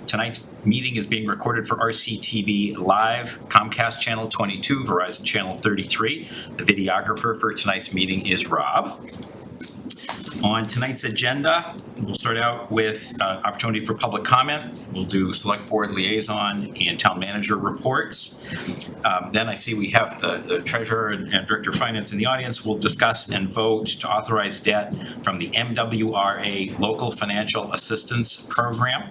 Tonight's meeting is being recorded for RCTV Live, Comcast Channel 22, Verizon Channel 33. The videographer for tonight's meeting is Rob. On tonight's agenda, we'll start out with opportunity for public comment. We'll do select board liaison and town manager reports. Then I see we have the treasurer and director of finance in the audience. We'll discuss and vote to authorize debt from the MWRA Local Financial Assistance Program.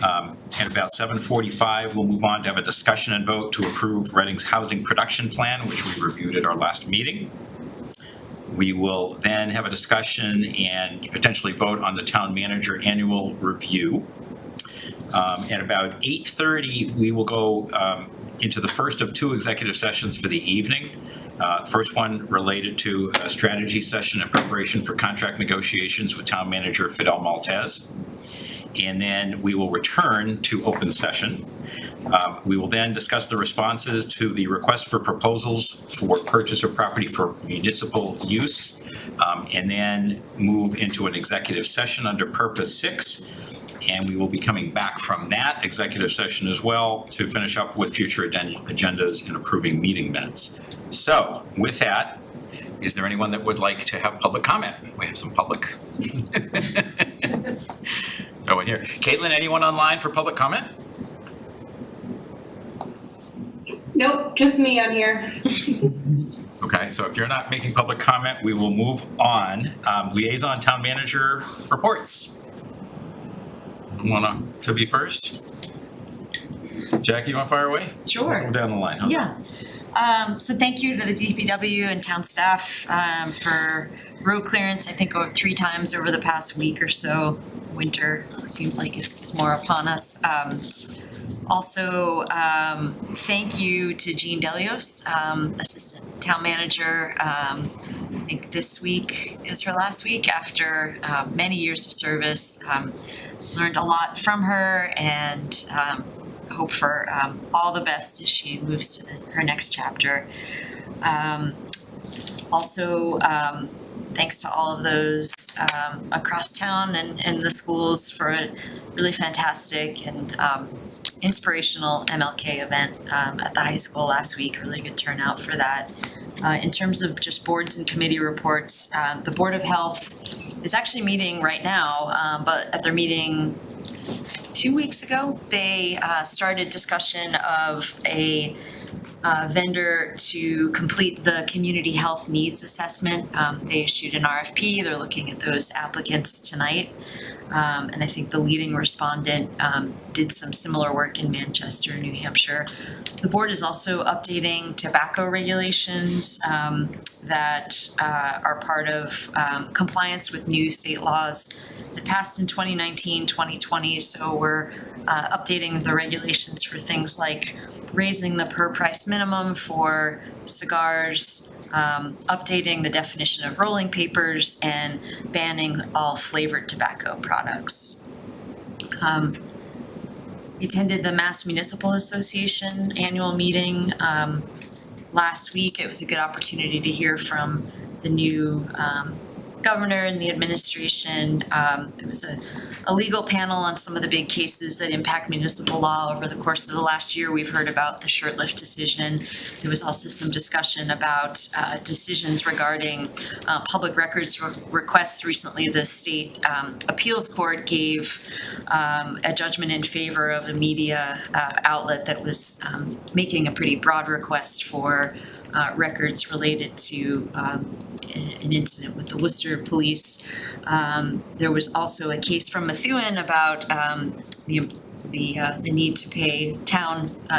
At about 7:45, we'll move on to have a discussion and vote to approve Reading's housing production plan, which we reviewed at our last meeting. We will then have a discussion and potentially vote on the town manager annual review. At about 8:30, we will go into the first of two executive sessions for the evening. First one related to a strategy session in preparation for contract negotiations with town manager Fidel Maltese. And then we will return to open session. We will then discuss the responses to the request for proposals for purchase of property for municipal use, and then move into an executive session under Purpose 6. And we will be coming back from that executive session as well to finish up with future agendas and approving meeting minutes. So with that, is there anyone that would like to have public comment? We have some public. No one here. Caitlin, anyone online for public comment? Nope, just me on here. Okay, so if you're not making public comment, we will move on. Liaison town manager reports. Want to be first? Jackie, you want to fire away? Sure. Go down the line. How's Yeah. So thank you to the DPW and town staff for road clearance. I think 3 times over the past week or so. Winter, it seems like, is more upon us. Also, thank you to Jean Delios, assistant town manager. I think this week is her last week after many years of service. Learned a lot from her and hope for all the best as she moves to her next chapter. Also, thanks to all of those across town and the schools for a really fantastic and inspirational MLK event at the high school last week. Really good turnout for that. In terms of just boards and committee reports, the Board of Health is actually meeting right now, but at their meeting 2 weeks ago, they started discussion of a vendor to complete the community health needs assessment. They issued an RFP. They're looking at those applicants tonight. And I think the leading respondent did some similar work in Manchester, New Hampshire. The board is also updating tobacco regulations that are part of compliance with new state laws that passed in 2019, 2020. So we're updating the regulations for things like raising the per price minimum for cigars, updating the definition of rolling papers, and banning all flavored tobacco products. We attended the Mass Municipal Association annual meeting last week. It was a good opportunity to hear from the new governor and the administration. There was a legal panel on some of the big cases that impact municipal law over the course of the last year. We've heard about the Shurtleff decision. There was also some discussion about decisions regarding public records requests. Recently, the state appeals court gave a judgment in favor of a media outlet that was making a pretty broad request for records related to an incident with the Worcester police. There was also a case from Methuen about the need to pay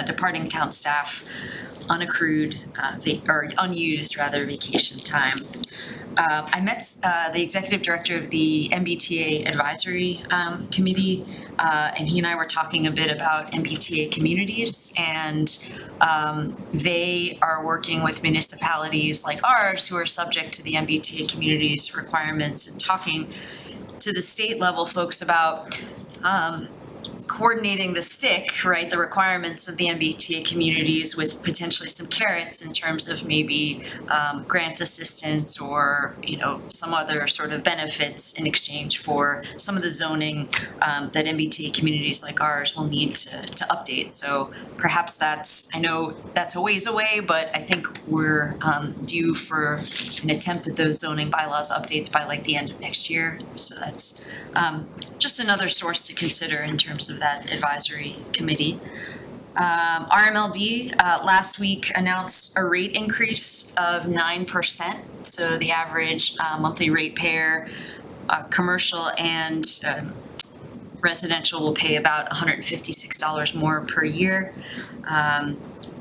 departing town staff unaccrued or unused vacation time. I met the executive director of the MBTA advisory committee, and he and I were talking a bit about MBTA communities, and they are working with municipalities like ours who are subject to the MBTA communities requirements and talking to the state level folks about coordinating the stick, right, the requirements of the MBTA communities with potentially some carrots in terms of maybe grant assistance or, some other sort of benefits in exchange for some of the zoning that MBTA communities like ours will need to update. So perhaps I know that's a ways away, but I think we're due for an attempt at those zoning bylaws updates by like the end of next year. So that's just another source to consider in terms of that advisory committee. RMLD last week announced a rate increase of 9%. So the average monthly ratepayer, commercial and residential will pay about $156 more per year.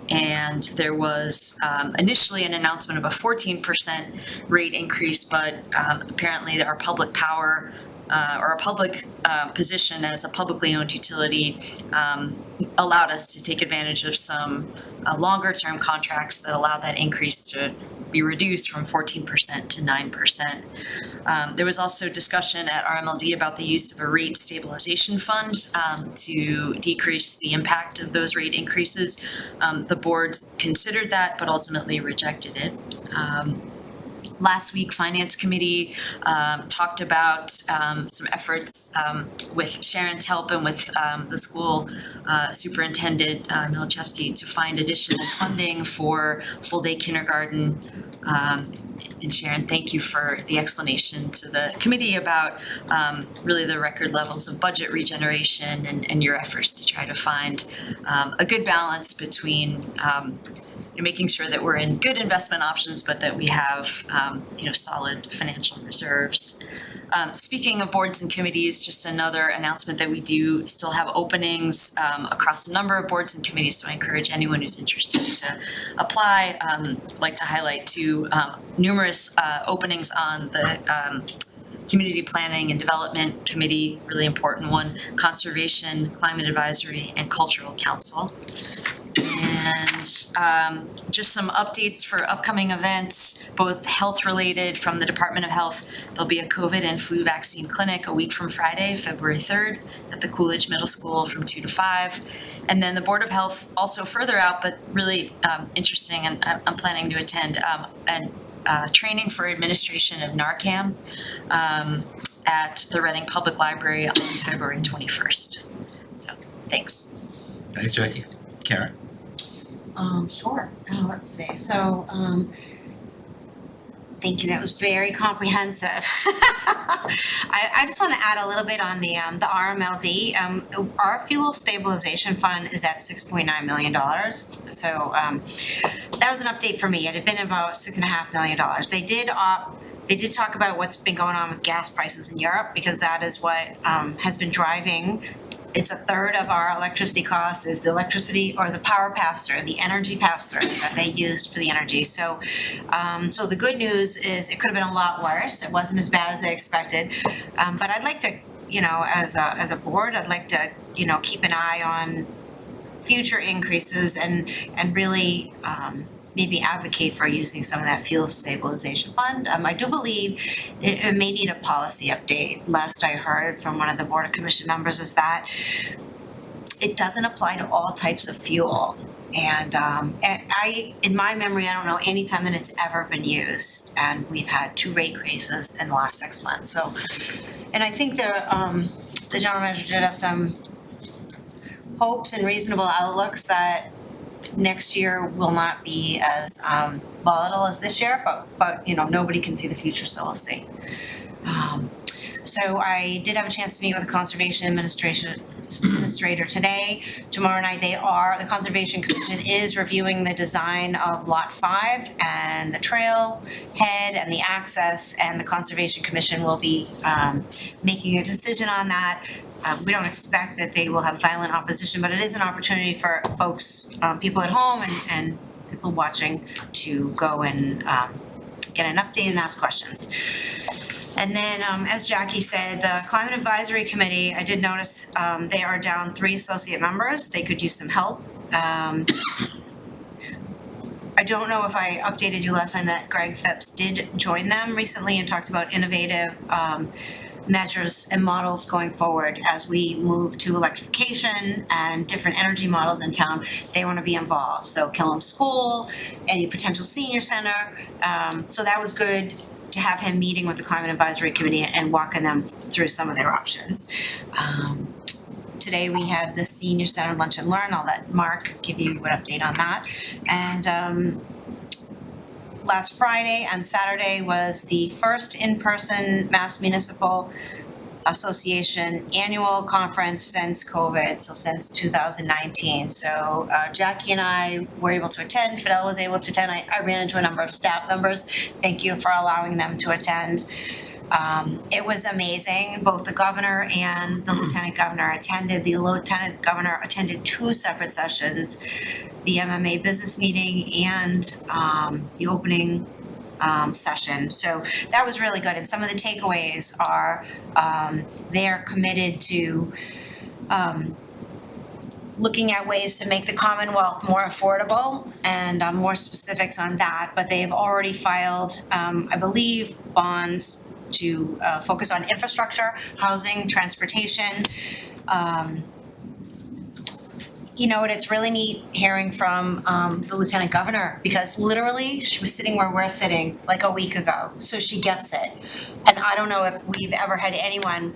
And there was initially an announcement of a 14% rate increase, but apparently our public power or a public position as a publicly owned utility allowed us to take advantage of some longer term contracts that allowed that increase to be reduced from 14% to 9%. There was also discussion at RMLD about the use of a rate stabilization fund to decrease the impact of those rate increases. The board considered that, but ultimately rejected it. Last week, Finance Committee talked about some efforts with Sharon's help and with the school superintendent, Milachevsky, to find additional funding for full-day kindergarten. And Sharon, thank you for the explanation to the committee about really the record levels of budget regeneration and your efforts to try to find a good balance between making sure that we're in good investment options, but that we have, solid financial reserves. Speaking of boards and committees, just another announcement that we do still have openings across a number of boards and committees, so I encourage anyone who's interested to apply. I'd like to highlight two numerous openings on the Community Planning and Development Committee, really important one, Conservation, Climate Advisory, and Cultural Council. And just some updates for upcoming events, both health-related from the Department of Health. There'll be a COVID and flu vaccine clinic a week from Friday, February 3rd, at the Coolidge Middle School from 2 to 5. And then the Board of Health, also further out, but really interesting, and I'm planning to attend, training for administration of Narcan at the Reading Public Library on February 21st. So, thanks. Thanks, Jackie. Karen? Sure. Let's see. So, thank you. That was very comprehensive. I just want to add a little bit on the RMLD. Our fuel stabilization fund is at $6.9 million. So that was an update for me. It had been about $6.5 million. They did talk about what's been going on with gas prices in Europe, because that is what has been driving. It's a third of our electricity costs is the electricity or the power pass-through, the energy pass-through that they used for the energy. So, so the good news is it could have been a lot worse. It wasn't as bad as they expected. But I'd like to, as a board, I'd like to, keep an eye on future increases and really maybe advocate for using some of that fuel stabilization fund. I do believe it may need a policy update. Last I heard from one of the Board of Commission members is that it doesn't apply to all types of fuel. And in my memory, I don't know any time that it's ever been used. And we've had 2 rate increases in the last 6 months. So, and I think the general manager did have some hopes and reasonable outlooks that next year will not be as volatile as this year, but nobody can see the future, so we'll see. So I did have a chance to meet with the Conservation Administrator today. Tomorrow night the Conservation Commission is reviewing the design of Lot 5 and the trail head and the access, and the Conservation Commission will be making a decision on that. We don't expect that they will have violent opposition, but it is an opportunity for folks, people at home and people watching to go and get an update and ask questions. And then, as Jackie said, the Climate Advisory Committee, I did notice they are down 3 associate members. They could use some help. I don't know if I updated you last time that Greg Phipps did join them recently and talked about innovative measures and models going forward as we move to electrification and different energy models in town. They want to be involved. So Killam School, any potential senior center. So that was good to have him meeting with the Climate Advisory Committee and walking them through some of their options. Today we had the Senior Center Lunch and Learn. I'll let Mark give you an update on that. And last Friday and Saturday was the first in-person Mass Municipal Association annual conference since COVID, so since 2019. So Jackie and I were able to attend, Fidel was able to attend. I ran into a number of staff members. Thank you for allowing them to attend. It was amazing. Both the governor and the lieutenant governor attended. The lieutenant governor attended 2 separate sessions, the MMA business meeting and the opening session. So that was really good. And some of the takeaways are they are committed to looking at ways to make the Commonwealth more affordable, and more specifics on that. But they have already filed, I believe, bonds to focus on infrastructure, housing, transportation. You know, and it's really neat hearing from the lieutenant governor, because literally she was sitting where we're sitting like a week ago, so she gets it. And I don't know if we've ever had anyone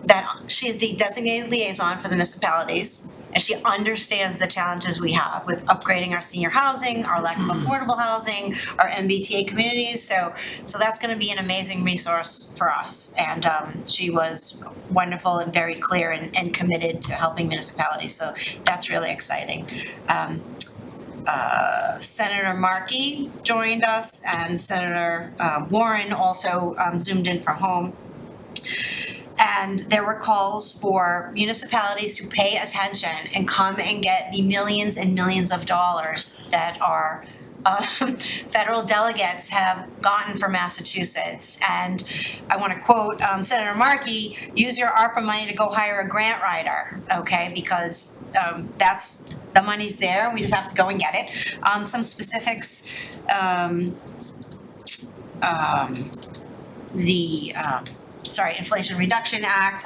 that, she's the designated liaison for the municipalities, and she understands the challenges we have with upgrading our senior housing, our lack of affordable housing, our MBTA communities. So that's gonna be an amazing resource for us. And she was wonderful and very clear and committed to helping municipalities. So that's really exciting. Senator Markey joined us, and Senator Warren also zoomed in from home. And there were calls for municipalities to pay attention and come and get the millions and millions of dollars that our federal delegates have gotten for Massachusetts. And I want to quote Senator Markey, use your ARPA money to go hire a grant writer, okay? Because that's, the money's there, we just have to go and get it. Some specifics, Inflation Reduction Act.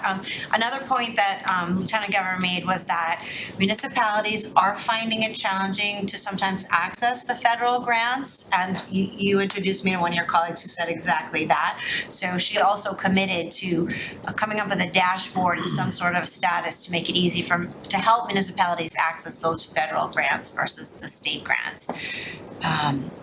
Another point that Lieutenant Governor made was that municipalities are finding it challenging to sometimes access the federal grants, and you introduced me to one of your colleagues who said exactly that. So she also committed to coming up with a dashboard and some sort of status to make it easy to help municipalities access those federal grants versus the state grants.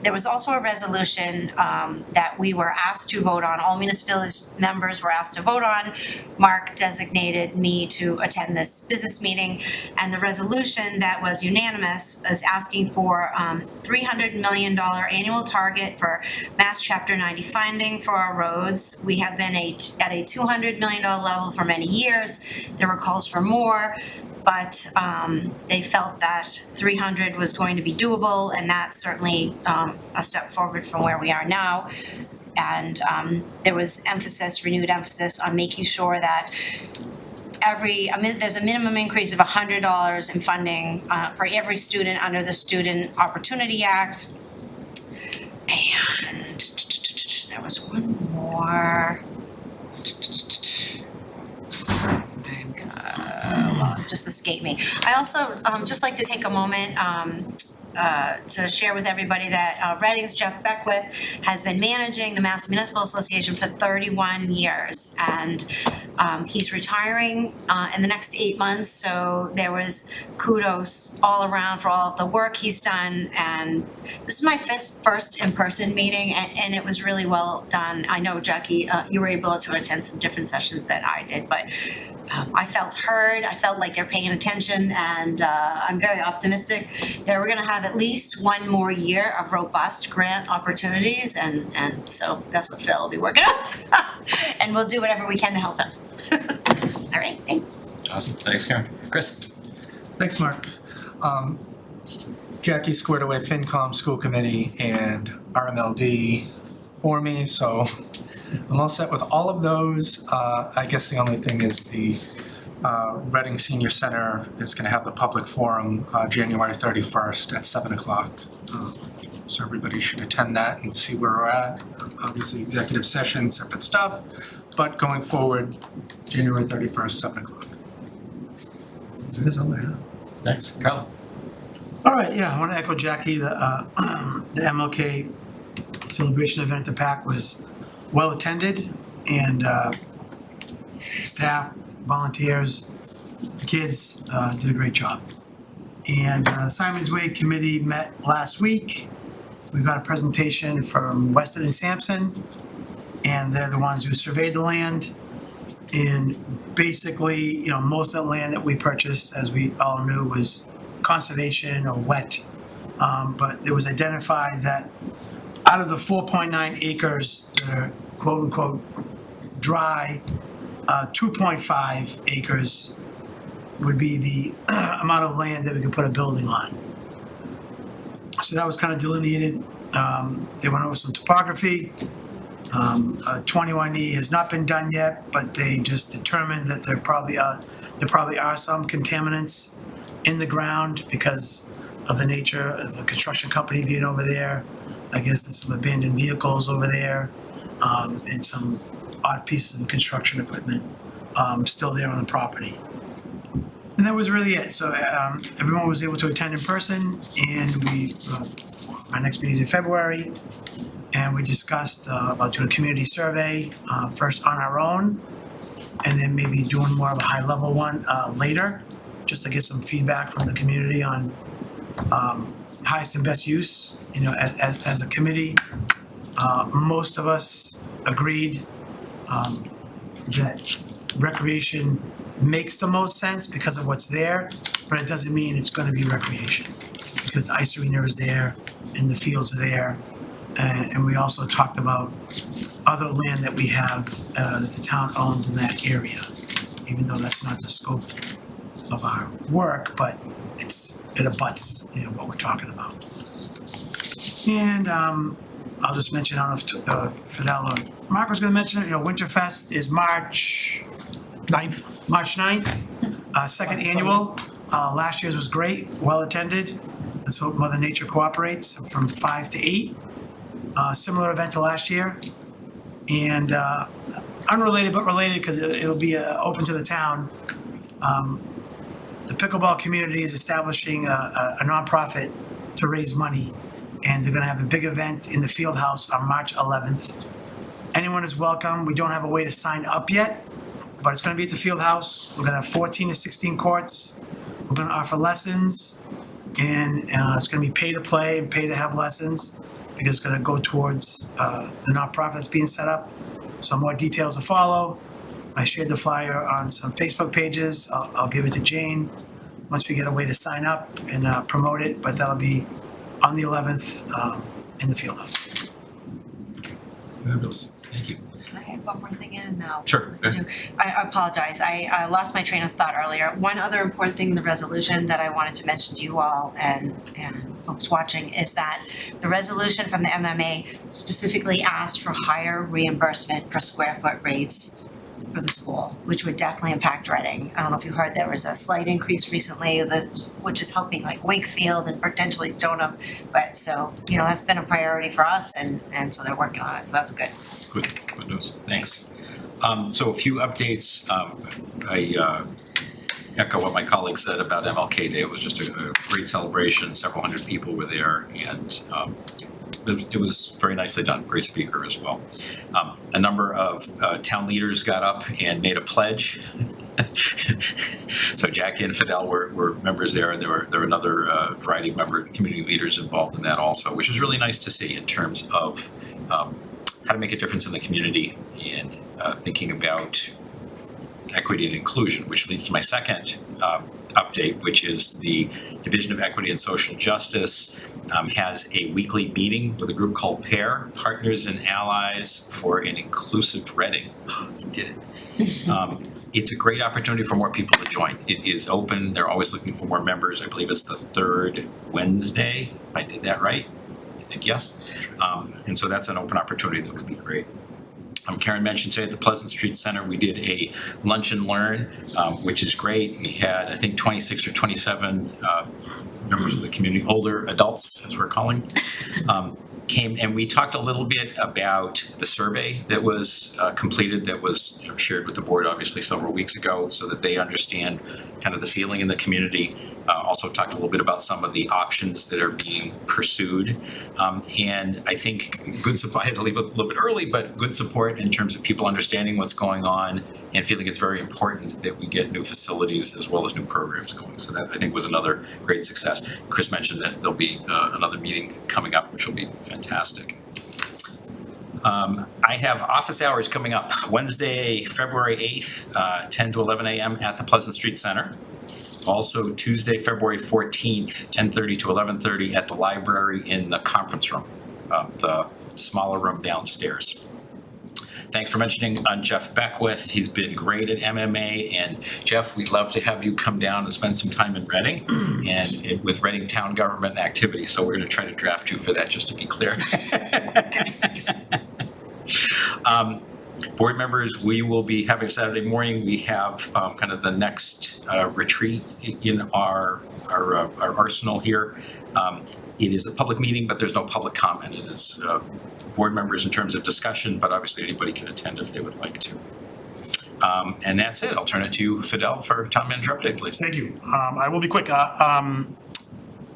There was also a resolution that we were asked to vote on. All municipality members were asked to vote on. Mark designated me to attend this business meeting, and the resolution that was unanimous is asking for $300 million annual target for Mass Chapter 90 funding for our roads. We have been at a $200 million level for many years. There were calls for more, but they felt that 300 was going to be doable, and that's certainly a step forward from where we are now. And there was renewed emphasis on making sure that there's a minimum increase of $100 in funding for every student under the Student Opportunity Act. And there was one more. Just escaped me. I also just like to take a moment to share with everybody that Reading's Jeff Beckwith has been managing the Mass Municipal Association for 31 years, and he's retiring in the next 8 months. So there was kudos all around for all of the work he's done, and this is my first in-person meeting, and it was really well done. I know, Jackie, you were able to attend some different sessions that I did, but I felt heard. I felt like they're paying attention, and I'm very optimistic that we're going to have at least one more year of robust grant opportunities, and so that's what Phil will be working on, and we'll do whatever we can to help him. All right, thanks. Awesome, thanks, Karen. Chris? Thanks, Mark. Jackie squared away FinCom, School Committee, and RMLD for me, so I'm all set with all of those. I guess the only thing is the Reading Senior Center is going to have the public forum January 31st at 7 o'clock. So everybody should attend that and see where we're at. Obviously, executive session, separate stuff, but going forward, January 31st, 7 o'clock. That is all I have. Thanks. Carl? All right, yeah, I want to echo Jackie, the MLK celebration event at the PAC was well attended, and staff, volunteers, the kids did a great job. And Simon's Way Committee met last week. We got a presentation from Weston and Sampson, and they're the ones who surveyed the land. And basically, most of the land that we purchased, as we all knew, was conservation or wet. But it was identified that out of the 4.9 acres that are quote unquote dry, 2.5 acres would be the amount of land that we could put a building on. So that was kind of delineated. They went over some topography. 21E has not been done yet, but they just determined that there probably are some contaminants in the ground because of the nature of the construction company being over there. I guess there's some abandoned vehicles over there, and some odd pieces of construction equipment still there on the property. And that was really it. So everyone was able to attend in person, and our next meeting is in February, and we discussed about doing a community survey, first on our own, and then maybe doing more of a high-level one later, just to get some feedback from the community on highest and best use, as a committee. Most of us agreed that recreation makes the most sense because of what's there, but it doesn't mean it's going to be recreation, because the ice arena is there and the fields are there. And we also talked about other land that we have that the town owns in that area, even though that's not the scope of our work, but it abuts, what we're talking about. And I'll just mention, I don't know if Fidel or Mark was going to mention it, Winterfest is March 9th, second annual. Last year's was great, well attended. Let's hope Mother Nature cooperates from 5 to 8. Similar event to last year. And unrelated but related, because it'll be open to the town. The pickleball community is establishing a nonprofit to raise money, and they're going to have a big event in the field house on March 11th. Anyone is welcome. We don't have a way to sign up yet, but it's going to be at the field house. We're going to have 14 to 16 courts. We're going to offer lessons, and it's going to be pay to play and pay to have lessons, because it's going to go towards the nonprofit that's being set up. So more details to follow. I shared the flyer on some Facebook pages. I'll give it to Jane once we get a way to sign up and promote it, but that'll be on the 11th in the field house. Fabulous. Thank you. Can I add one more thing in now? Sure. Go ahead. I apologize. I lost my train of thought earlier. One other important thing in the resolution that I wanted to mention to you all and folks watching is that the resolution from the MMA specifically asked for higher reimbursement per square foot rates for the school, which would definitely impact Reading. I don't know if you heard, there was a slight increase recently, which is helping like Wakefield and potentially Stoneham. But so, that's been a priority for us, and so they're working on it, so that's good. Good news. Thanks. So a few updates. I echo what my colleague said about MLK Day. It was just a great celebration. Several hundred people were there, and it was very nicely done. Great speaker as well. A number of town leaders got up and made a pledge. So Jackie and Fidel were members there, and there were another variety of community leaders involved in that also, which was really nice to see in terms of how to make a difference in the community and thinking about equity and inclusion, which leads to my second update, which is the Division of Equity and Social Justice has a weekly meeting with a group called PAIR, Partners and Allies for an Inclusive Reading. He did it. It's a great opportunity for more people to join. It is open. They're always looking for more members. I believe it's the third Wednesday, if I did that right. I think yes. And so that's an open opportunity that could be great. Karen mentioned today at the Pleasant Street Center, we did a lunch and learn, which is great. We had, I think, 26 or 27 members of the community, older adults, as we're calling, came and we talked a little bit about the survey that was completed, that was shared with the board obviously several weeks ago, so that they understand kind of the feeling in the community. Also talked a little bit about some of the options that are being pursued. And I think good support, I had to leave a little bit early, but good support in terms of people understanding what's going on and feeling it's very important that we get new facilities as well as new programs going. So that I think was another great success. Chris mentioned that there'll be another meeting coming up, which will be fantastic. I have office hours coming up Wednesday, February 8th, 10 to 11 a.m. at the Pleasant Street Center. Also Tuesday, February 14th, 10:30 to 11:30 at the library in the conference room, the smaller room downstairs. Thanks for mentioning Jeff Beckwith. He's been great at MMA. And Jeff, we'd love to have you come down and spend some time in Reading and with Reading Town Government Activity. So we're going to try to draft you for that, just to be clear. Board members, we will be having Saturday morning. We have kind of the next retreat in our arsenal here. It is a public meeting, but there's no public comment. It is board members in terms of discussion, but obviously anybody can attend if they would like to. And that's it. I'll turn it to you, Fidel, for town manager update, please. Thank you. I will be quick.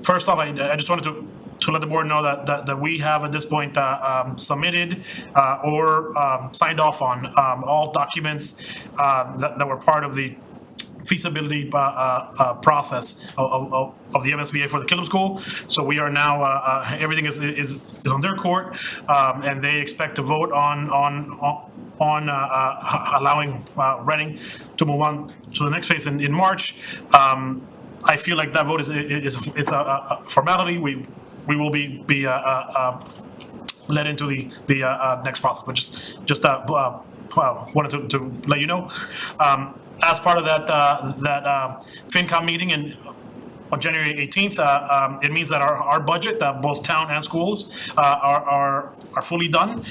First off, I just wanted to let the board know that we have at this point submitted or signed off on all documents that were part of the feasibility process of the MSBA for the Killam School. So we are now, everything is on their court, and they expect to vote on allowing Reading to move on to the next phase in March. I feel like that vote is a formality. We will be led into the next process, but just wanted to let you know. As part of that FinCom meeting on January 18th, it means that our budget, both town and schools, are fully done.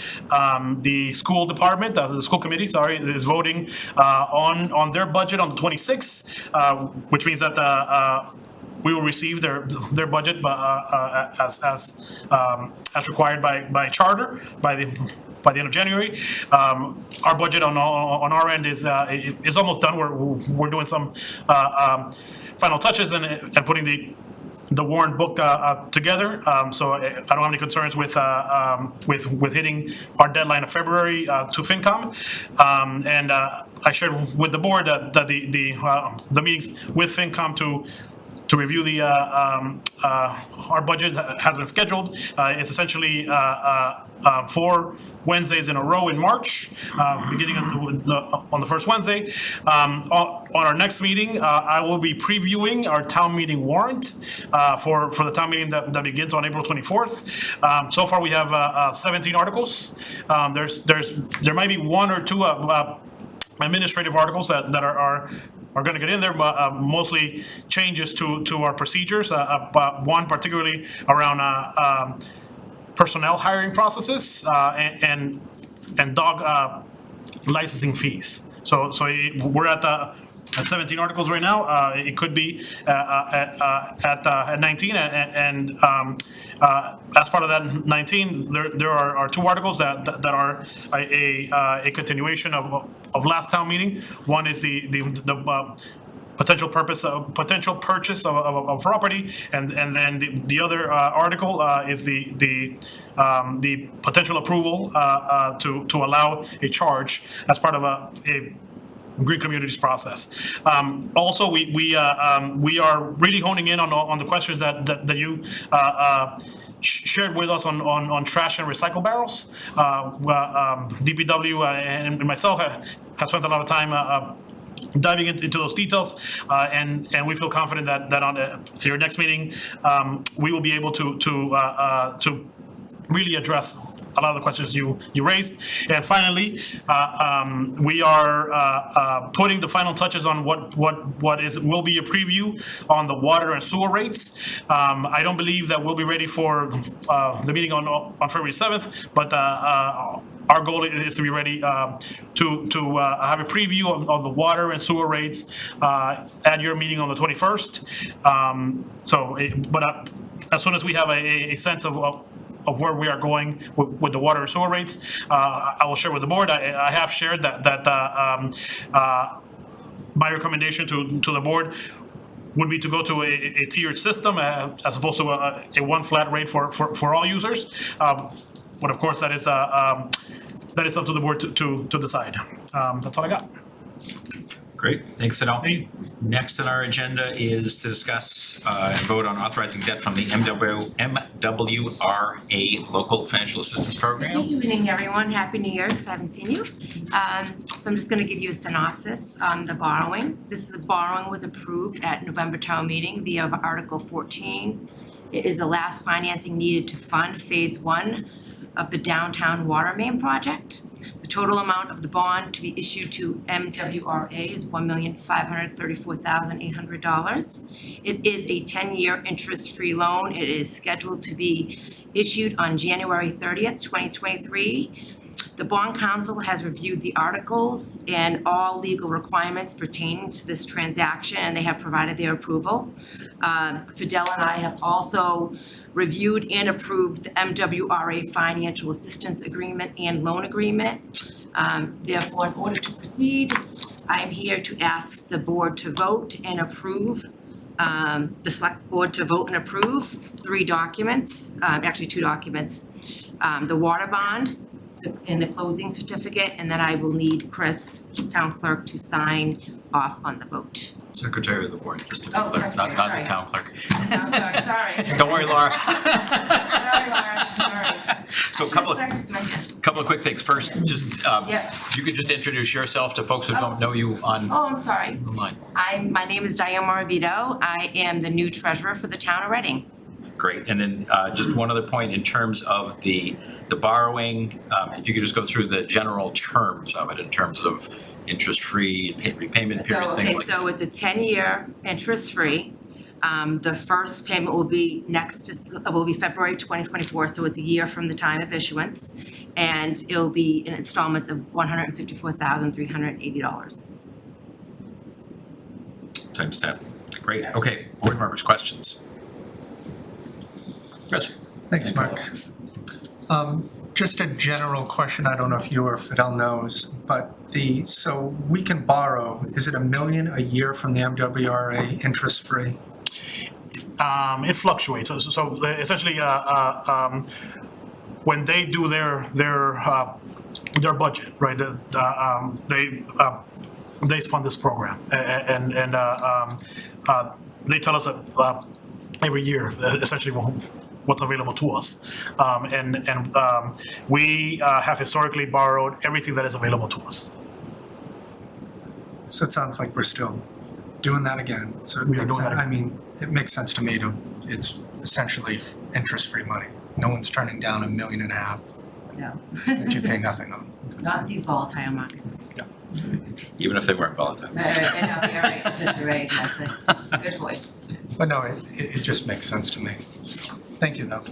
The school department, the school committee, is voting on their budget on the 26th, which means that we will receive their budget as required by charter by the end of January. Our budget on our end is almost done. We're doing some final touches and putting the warrant book together. So I don't have any concerns with hitting our deadline of February to FinCom. And I shared with the board that the meetings with FinCom to review our budget has been scheduled. It's essentially 4 Wednesdays in a row in March, beginning on the first Wednesday. On our next meeting, I will be previewing our town meeting warrant for the town meeting that begins on April 24th. So far, we have 17 articles. There might be 1 or 2 administrative articles that are going to get in there, but mostly changes to our procedures. One particularly around personnel hiring processes and dog licensing fees. So we're at 17 articles right now. It could be at 19, and as part of that 19, there are 2 articles that are a continuation of last town meeting. One is the potential purchase of property, and then the other article is the potential approval to allow a charge as part of a Green Communities process. Also, we are really honing in on the questions that you shared with us on trash and recycle barrels. DPW and myself have spent a lot of time diving into those details, and we feel confident that on your next meeting, we will be able to really address a lot of the questions you raised. And finally, we are putting the final touches on what will be a preview on the water and sewer rates. I don't believe that we'll be ready for the meeting on February 7th, but our goal is to be ready to have a preview of the water and sewer rates at your meeting on the 21st. But as soon as we have a sense of of where we are going with the water and sewer rates. I will share with the board. I have shared that my recommendation to the board would be to go to a tiered system as opposed to a one flat rate for all users. But of course, that is up to the board to decide. That's all I got. Great, thanks, Fidel. Hey. Next on our agenda is to discuss and vote on authorizing debt from the MWRA Local Financial Assistance Good Program. evening, everyone. Happy New Year, because I haven't seen you. So I'm just gonna give you a synopsis on the borrowing. This is borrowing was approved at November town meeting via Article 14. It is the last financing needed to fund Phase 1 of the downtown water main project. The total amount of the bond to be issued to MWRA is $1,534,800. It is a 10-year interest-free loan. It is scheduled to be issued on January 30th, 2023. The bond council has reviewed the articles and all legal requirements pertaining to this transaction, and they have provided their approval. Fidel and I have also reviewed and approved the MWRA Financial Assistance Agreement and Loan Agreement. Therefore, in order to proceed, I am here to ask the board to vote and approve, the select board to vote and approve 3 documents, actually 2 documents. The water bond and the closing certificate, and then I will need Chris, which is town clerk, to sign off on the vote. Secretary of the board, just to be Oh, clear, secretary, not the sorry. town clerk. Sorry. Don't worry, Laura. Sorry, Laura, sorry. So a couple of quick things. First, just, Yeah. you could just introduce yourself to folks who don't know you on Oh, I'm sorry. online. My name is Diane Morabito. I am the new treasurer for the town of Reading. Great, and then just one other point in terms of the borrowing, if you could just go through the general terms of it in terms of interest-free, repayment period, things like that. So it's a 10-year interest-free. The first payment will be will be February 2024, so it's a year from the time of issuance. And it'll be in installments of $154,380. Times 10. Great, okay, board members, questions? Chris? Thanks, Mark. Just a general question, I don't know if you or Fidel knows, but so we can borrow, is it $1 million a year from the MWRA interest-free? It fluctuates. So essentially, when they do their budget, right? They fund this program, and they tell us every year essentially what's available to us, and we have historically borrowed everything that is available to us. So it sounds like we're still doing that again, so it We are makes doing sense, that I mean, it makes sense to me it's essentially interest-free money. No one's turning down $1.5 million No, that you pay nothing on. not these volatile markets. Even if they weren't volatile. Right, exactly. Good point. But no, it just makes sense to me. So, thank you, though.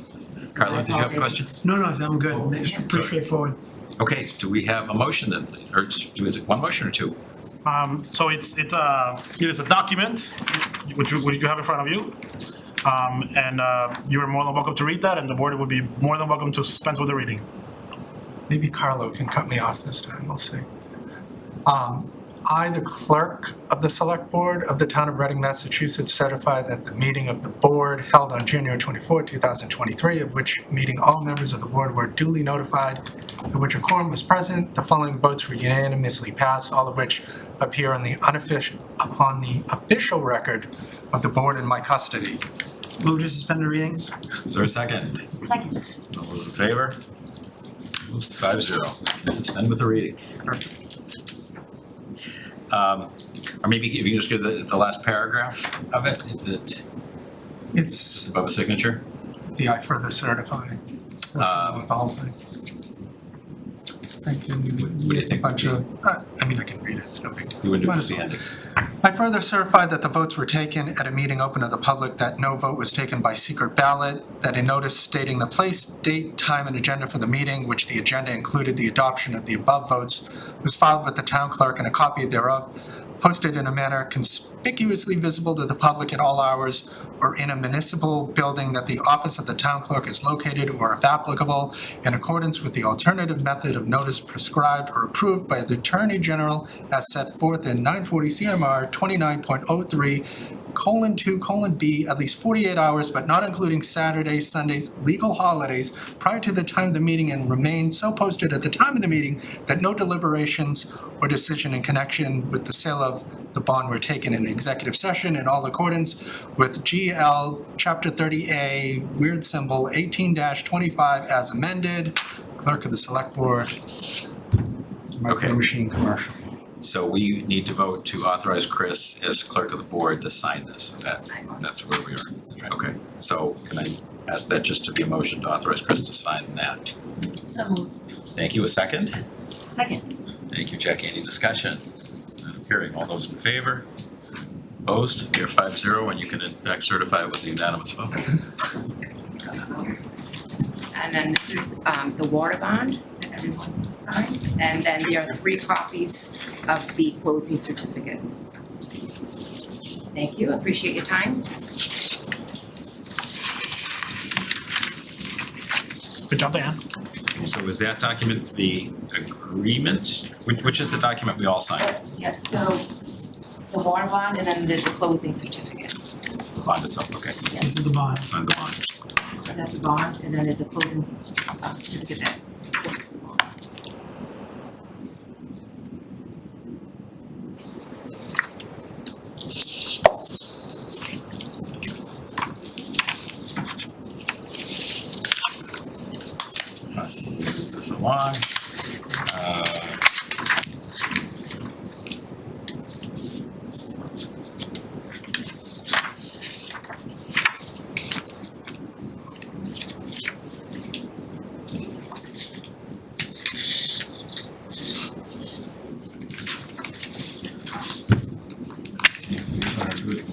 Carlo, did you have a question? No, I'm good. It's pretty straightforward. Okay, do we have a motion then, please? Or is it one motion or 2? So it is a document which you have in front of you, and you are more than welcome to read that, and the board would be more than welcome to dispense with the reading. Maybe Carlo can cut me off this time, we'll see. I, the clerk of the select board of the town of Reading, Massachusetts, certify that the meeting of the board held on January 24, 2023, of which meeting all members of the board were duly notified, in which a quorum was present, the following votes were unanimously passed, all of which appear on the official record of the board in my custody. Move to suspend the reading? Is there a second? Second. All those in favor? Moves to 5-0. Suspend with the reading. Or maybe if you can just give the last paragraph of it, is it It's above a signature? the I further certify. With the whole thing. Thank you. What do you think? A bunch of, I mean, I can read it, it's no big deal. You wouldn't do Might it as well. handy. I further certify that the votes were taken at a meeting open to the public, that no vote was taken by secret ballot, that a notice stating the place, date, time, and agenda for the meeting, which the agenda included the adoption of the above votes, was filed with the town clerk and a copy thereof, posted in a manner conspicuously visible to the public at all hours, or in a municipal building that the office of the town clerk is located, or if applicable, in accordance with the alternative method of notice prescribed or approved by the Attorney General as set forth in 940 CMR 29.03:2:B, at least 48 hours, but not including Saturdays, Sundays, legal holidays, prior to the time of the meeting, and remain so posted at the time of the meeting that no deliberations or decision in connection with the sale of the bond were taken in executive session in all accordance with GL Chapter 30A, weird symbol 18-25 as amended. Clerk of the Select Board. Okay. Machine commercial. So we need to vote to authorize Chris as clerk of the board to sign this. That's where we are? Okay, so can I ask that just to be a motion to authorize Chris to sign that? So moved. Thank you. A second? Second. Thank you, Jackie. Any discussion? Hearing all those in favor? Opposed? You're 5-0, and you can in fact certify it was a unanimous vote. And then this is the water bond that everyone needs to sign. And then there are 3 copies of the closing certificates. Thank you, appreciate your time. Good job, Diane. So is that document the agreement? Which is the document we all signed? Yeah, so the water bond and then there's the closing certificate. The bond itself, okay. This is the bond. Sign the bond. And that's the bond and then there's a closing certificate that supports the bond. Move this along.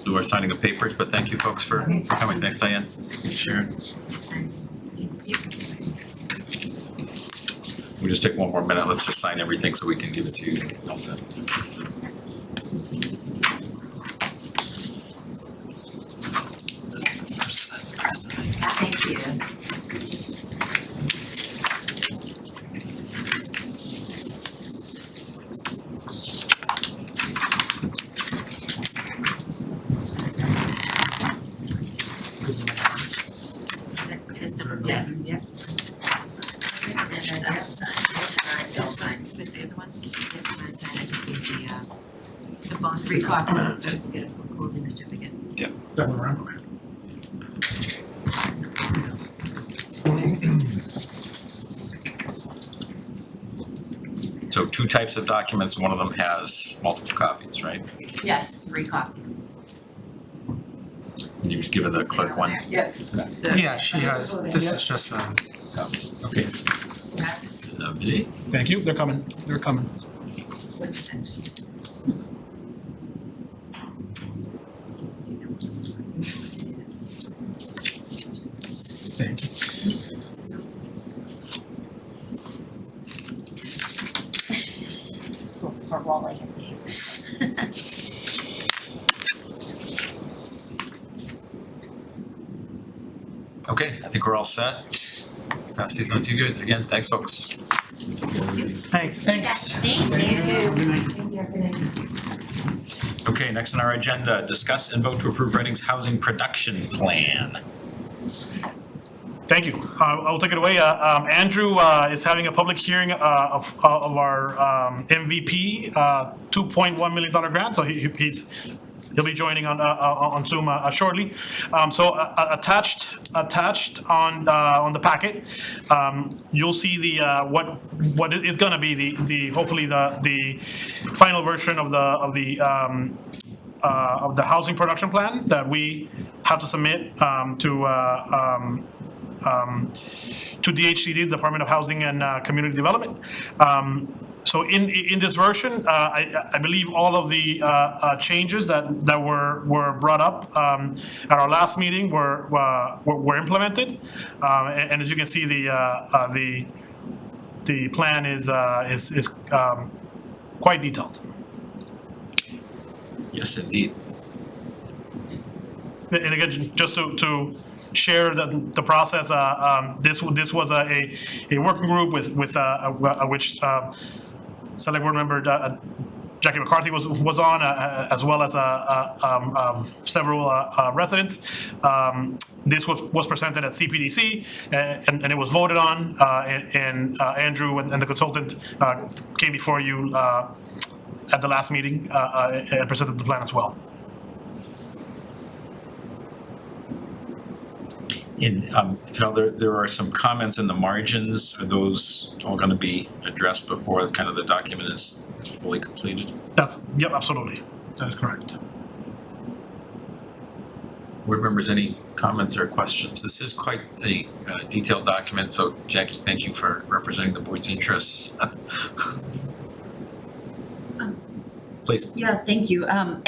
Do our signing of papers, but thank you folks for coming. Thanks, Diane. Sharon. We'll just take one more minute. Let's just sign everything so we can give it to you, Nelson. Thank you. Yes, yep. The bond, 3 copies of the certificate, of closing certificate. That one around. So 2 types of documents, one of them has multiple copies, right? Yes, 3 copies. Can you give her the clerk one? Yep. Yeah, she has, this is just Copies, okay. Lovely. Thank you, they're coming, they're coming. thank you. For rolling antiques. Okay, I think we're all set. Pass these on to you. Again, thanks, folks. Thanks. Thanks. Okay, next on our agenda, discuss and vote to approve Reading's housing production plan. Thank you. I'll take it away. Andrew is having a public hearing of our MVP $2.1 million grant, so he'll be joining on Zoom shortly. So attached on the packet, you'll see the what is going to be the hopefully the final version of the housing production plan that we have to submit to DHCD, Department of Housing and Community Development. So in this version, I believe all of the changes that were brought up at our last meeting were implemented, and as you can see, the plan is quite detailed. Yes, indeed. and again, just to share the process, this was a working group with which Select Board Member Jackie McCarthy was on, as well as several residents. This was presented at CPDC, and it was voted on, and Andrew and the consultant came before you at the last meeting and presented the plan as well. There are some comments in the margins. Are those all going to be addressed before kind of the document is fully completed? Yep, absolutely. That is correct. Board members, any comments or questions? This is quite a detailed document, so Jackie, thank you for representing the board's interests. Please. Yeah, thank you. I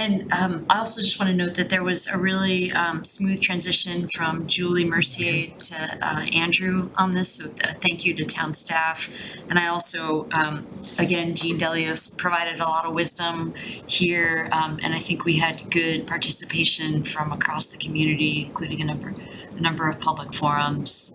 also just want to note that there was a really smooth transition from Julie Mercier to Andrew on this, so thank you to town staff. And I also, again, Jean Delios provided a lot of wisdom here, and I think we had good participation from across the community, including a number of public forums,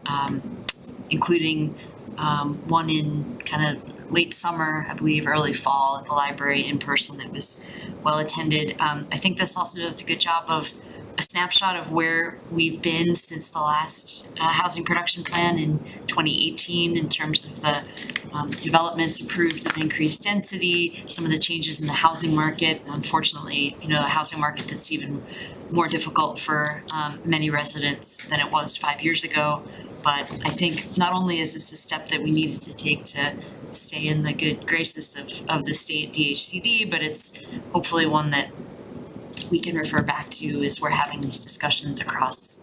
including one in kind of late summer, I believe, early fall at the library in person that was well attended. I think this also does a good job of a snapshot of where we've been since the last housing production plan in 2018 in terms of the developments approved of increased density, some of the changes in the housing market. Unfortunately, a housing market that's even more difficult for many residents than it was 5 years ago. But I think not only is this a step that we needed to take to stay in the good graces of the state DHCD, but it's hopefully one that we can refer back to as we're having these discussions across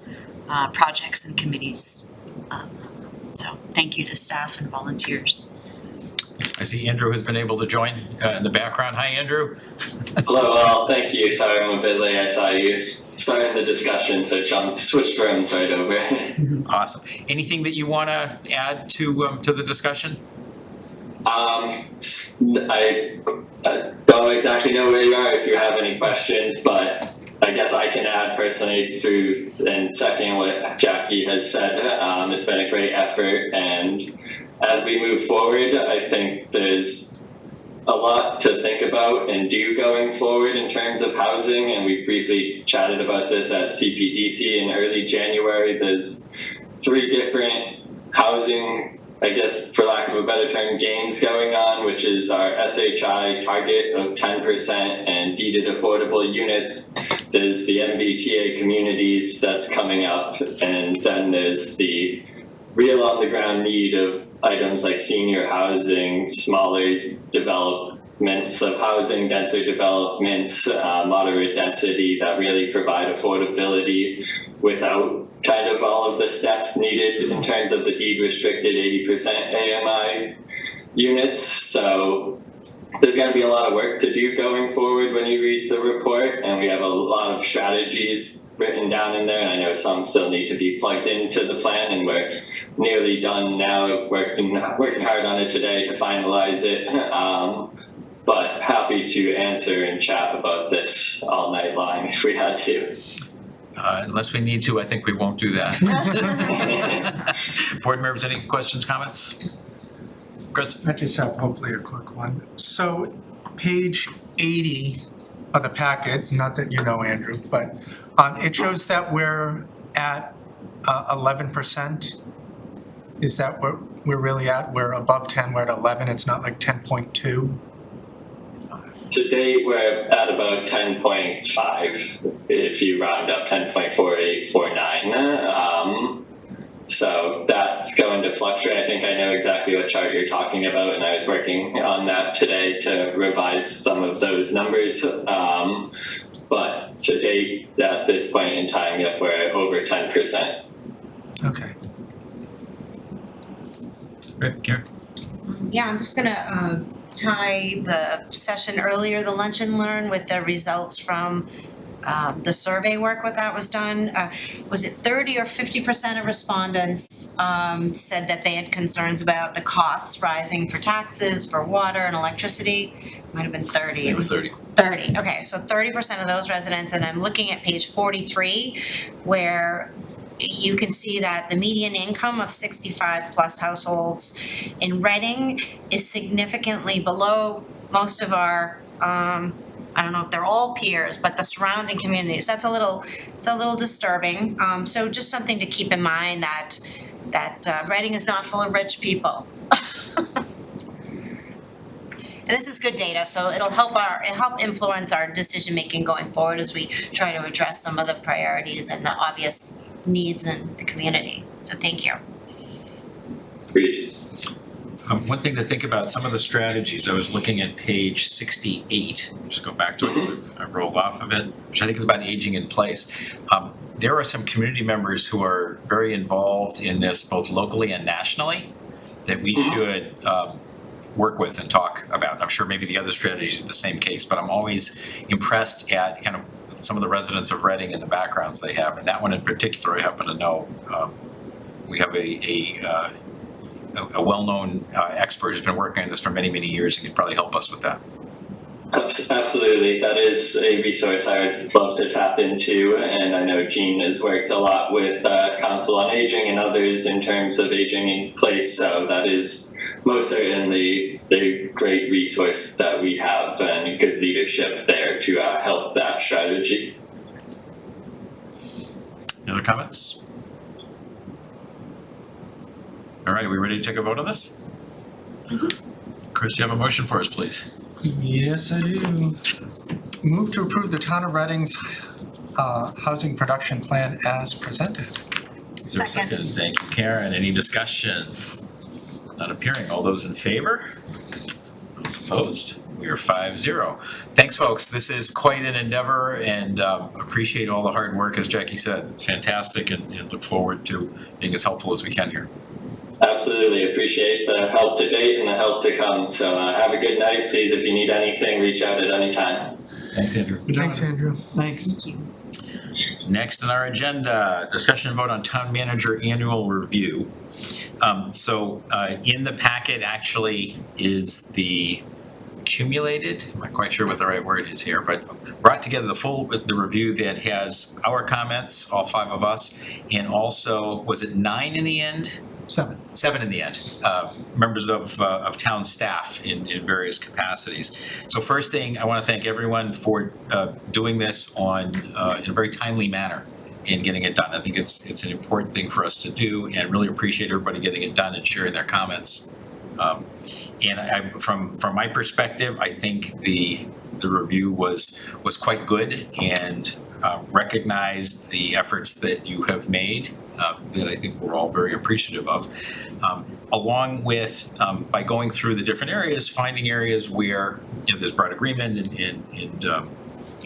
projects and committees. So thank you to staff and volunteers. I see Andrew has been able to join in the background. Hi, Andrew. Hello, all. Thank you. Sorry I'm a bit late. I saw you starting the discussion, so switched rooms right over. Awesome. Anything that you want to add to the discussion? I don't exactly know where you are if you have any questions, but I guess I can add personally through and second what Jackie has said. It's been a great effort, and as we move forward, I think there's a lot to think about and do going forward in terms of housing, and we briefly chatted about this at CPDC in early January. There's 3 different housing, I guess, for lack of a better term, games going on, which is our SHI target of 10% and deeded affordable units. There's the MBTA communities that's coming up, and then there's the real on the ground need of items like senior housing, smaller developments of housing, denser developments, moderate density that really provide affordability without kind of all of the steps needed in terms of the deed restricted 80% AMI units. So there's going to be a lot of work to do going forward when you read the report, and we have a lot of strategies written down in there, and I know some still need to be plugged into the plan, and we're nearly done now, working hard on it today to finalize it. But happy to answer and chat about this all night long if we had to. Unless we need to, I think we won't do that. Board members, any questions, comments? Chris? I just have hopefully a quick one. So page 80 of the packet, not that you know, Andrew, but it shows that we're at 11%. Is that what we're really at? We're above 10, we're at 11, it's not like 10.2? To date, we're at about 10.5, if you round up 10.4849. So that's going to fluctuate. I think I know exactly what chart you're talking about, and I was working on that today to revise some of those numbers. But to date, at this point in time, yep, we're over 10%. Okay. Great, Karen? Yeah, I'm just gonna tie the session earlier, the lunch and learn, with the results from the survey work that was done. Was it 30 or 50% of respondents said that they had concerns about the costs rising for taxes, for water and electricity? Might have been 30. It was 30. 30, okay, so 30% of those residents, and I'm looking at page 43, where you can see that the median income of 65 plus households in Reading is significantly below most of our, I don't know if they're all peers, but the surrounding communities. It's a little disturbing. So just something to keep in mind that Reading is not full of rich people. And this is good data, so it'll help influence our decision-making going forward as we try to address some of the priorities and the obvious needs in the community. So thank you. Agreed. One thing to think about, some of the strategies, I was looking at page 68, just go back to it because I rolled off of it, which I think is about aging in place. There are some community members who are very involved in this both locally and nationally that we should work with and talk about. I'm sure maybe the other strategies are the same case, but I'm always impressed at kind of some of the residents of Reading and the backgrounds they have. And that one in particular, I happen to know. We have a well-known expert who's been working on this for many, many years and can probably help us with that. Absolutely, that is a resource I would love to tap into, and I know Jean has worked a lot with Council on Aging and others in terms of aging in place, so that is most certainly the great resource that we have and good leadership there to help that strategy. Any other comments? All right, are we ready to take a vote on this? Chris, do you have a motion for us, please? Yes, I do. Move to approve the Town of Reading's housing production plan as presented. Is there a second? Thank you, Karen. Any discussion? Not appearing. All those in favor? Those opposed? We are 5-0. Thanks, folks. This is quite an endeavor, and appreciate all the hard work, as Jackie said. It's fantastic, and look forward to being as helpful as we can here. Absolutely appreciate the help to date and the help to come. So have a good night. Please, if you need anything, reach out at any time. Thanks, Andrew. Thanks, Andrew. Thanks. Next on our agenda, discussion and vote on town manager annual review. In the packet actually is the accumulated, I'm not quite sure what the right word is here, but brought together the review that has our comments, all 5 of us, and also, was it 9 in the end? 7. 7 in the end, members of town staff in various capacities. So first thing, I want to thank everyone for doing this in a very timely manner and getting it done. I think it's an important thing for us to do, and really appreciate everybody getting it done and sharing their comments. From my perspective, I think the review was quite good and recognized the efforts that you have made that I think we're all very appreciative of. Along with, by going through the different areas, finding areas where there's broad agreement and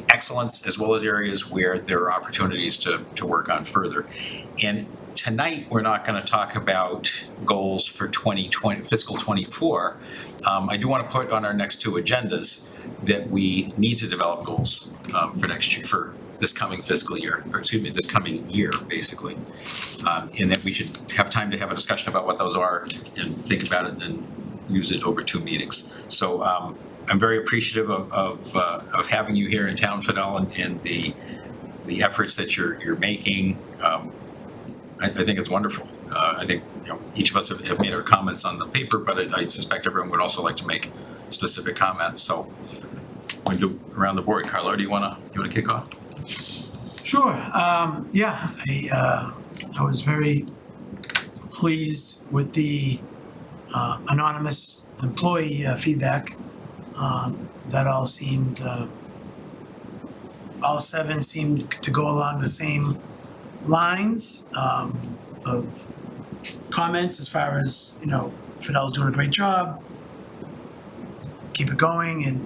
excellence, as well as areas where there are opportunities to work on further. And tonight, we're not going to talk about goals for 2020, fiscal 24. I do want to put on our next 2 agendas that we need to develop goals for next year, for this coming fiscal year, or excuse me, this coming year, basically. And that we should have time to have a discussion about what those are and think about it and use it over 2 meetings. So I'm very appreciative of having you here in town, Fidel, and the efforts that you're making. I think it's wonderful. I think each of us have made our comments on the paper, but I suspect everyone would also like to make specific comments. So we'll do around the board. Carlo, do you want to kick off? Sure. I was very pleased with the anonymous employee feedback. That all seemed, all 7 seemed to go along the same lines of comments as far as, Fidel's doing a great job, keep it going, and,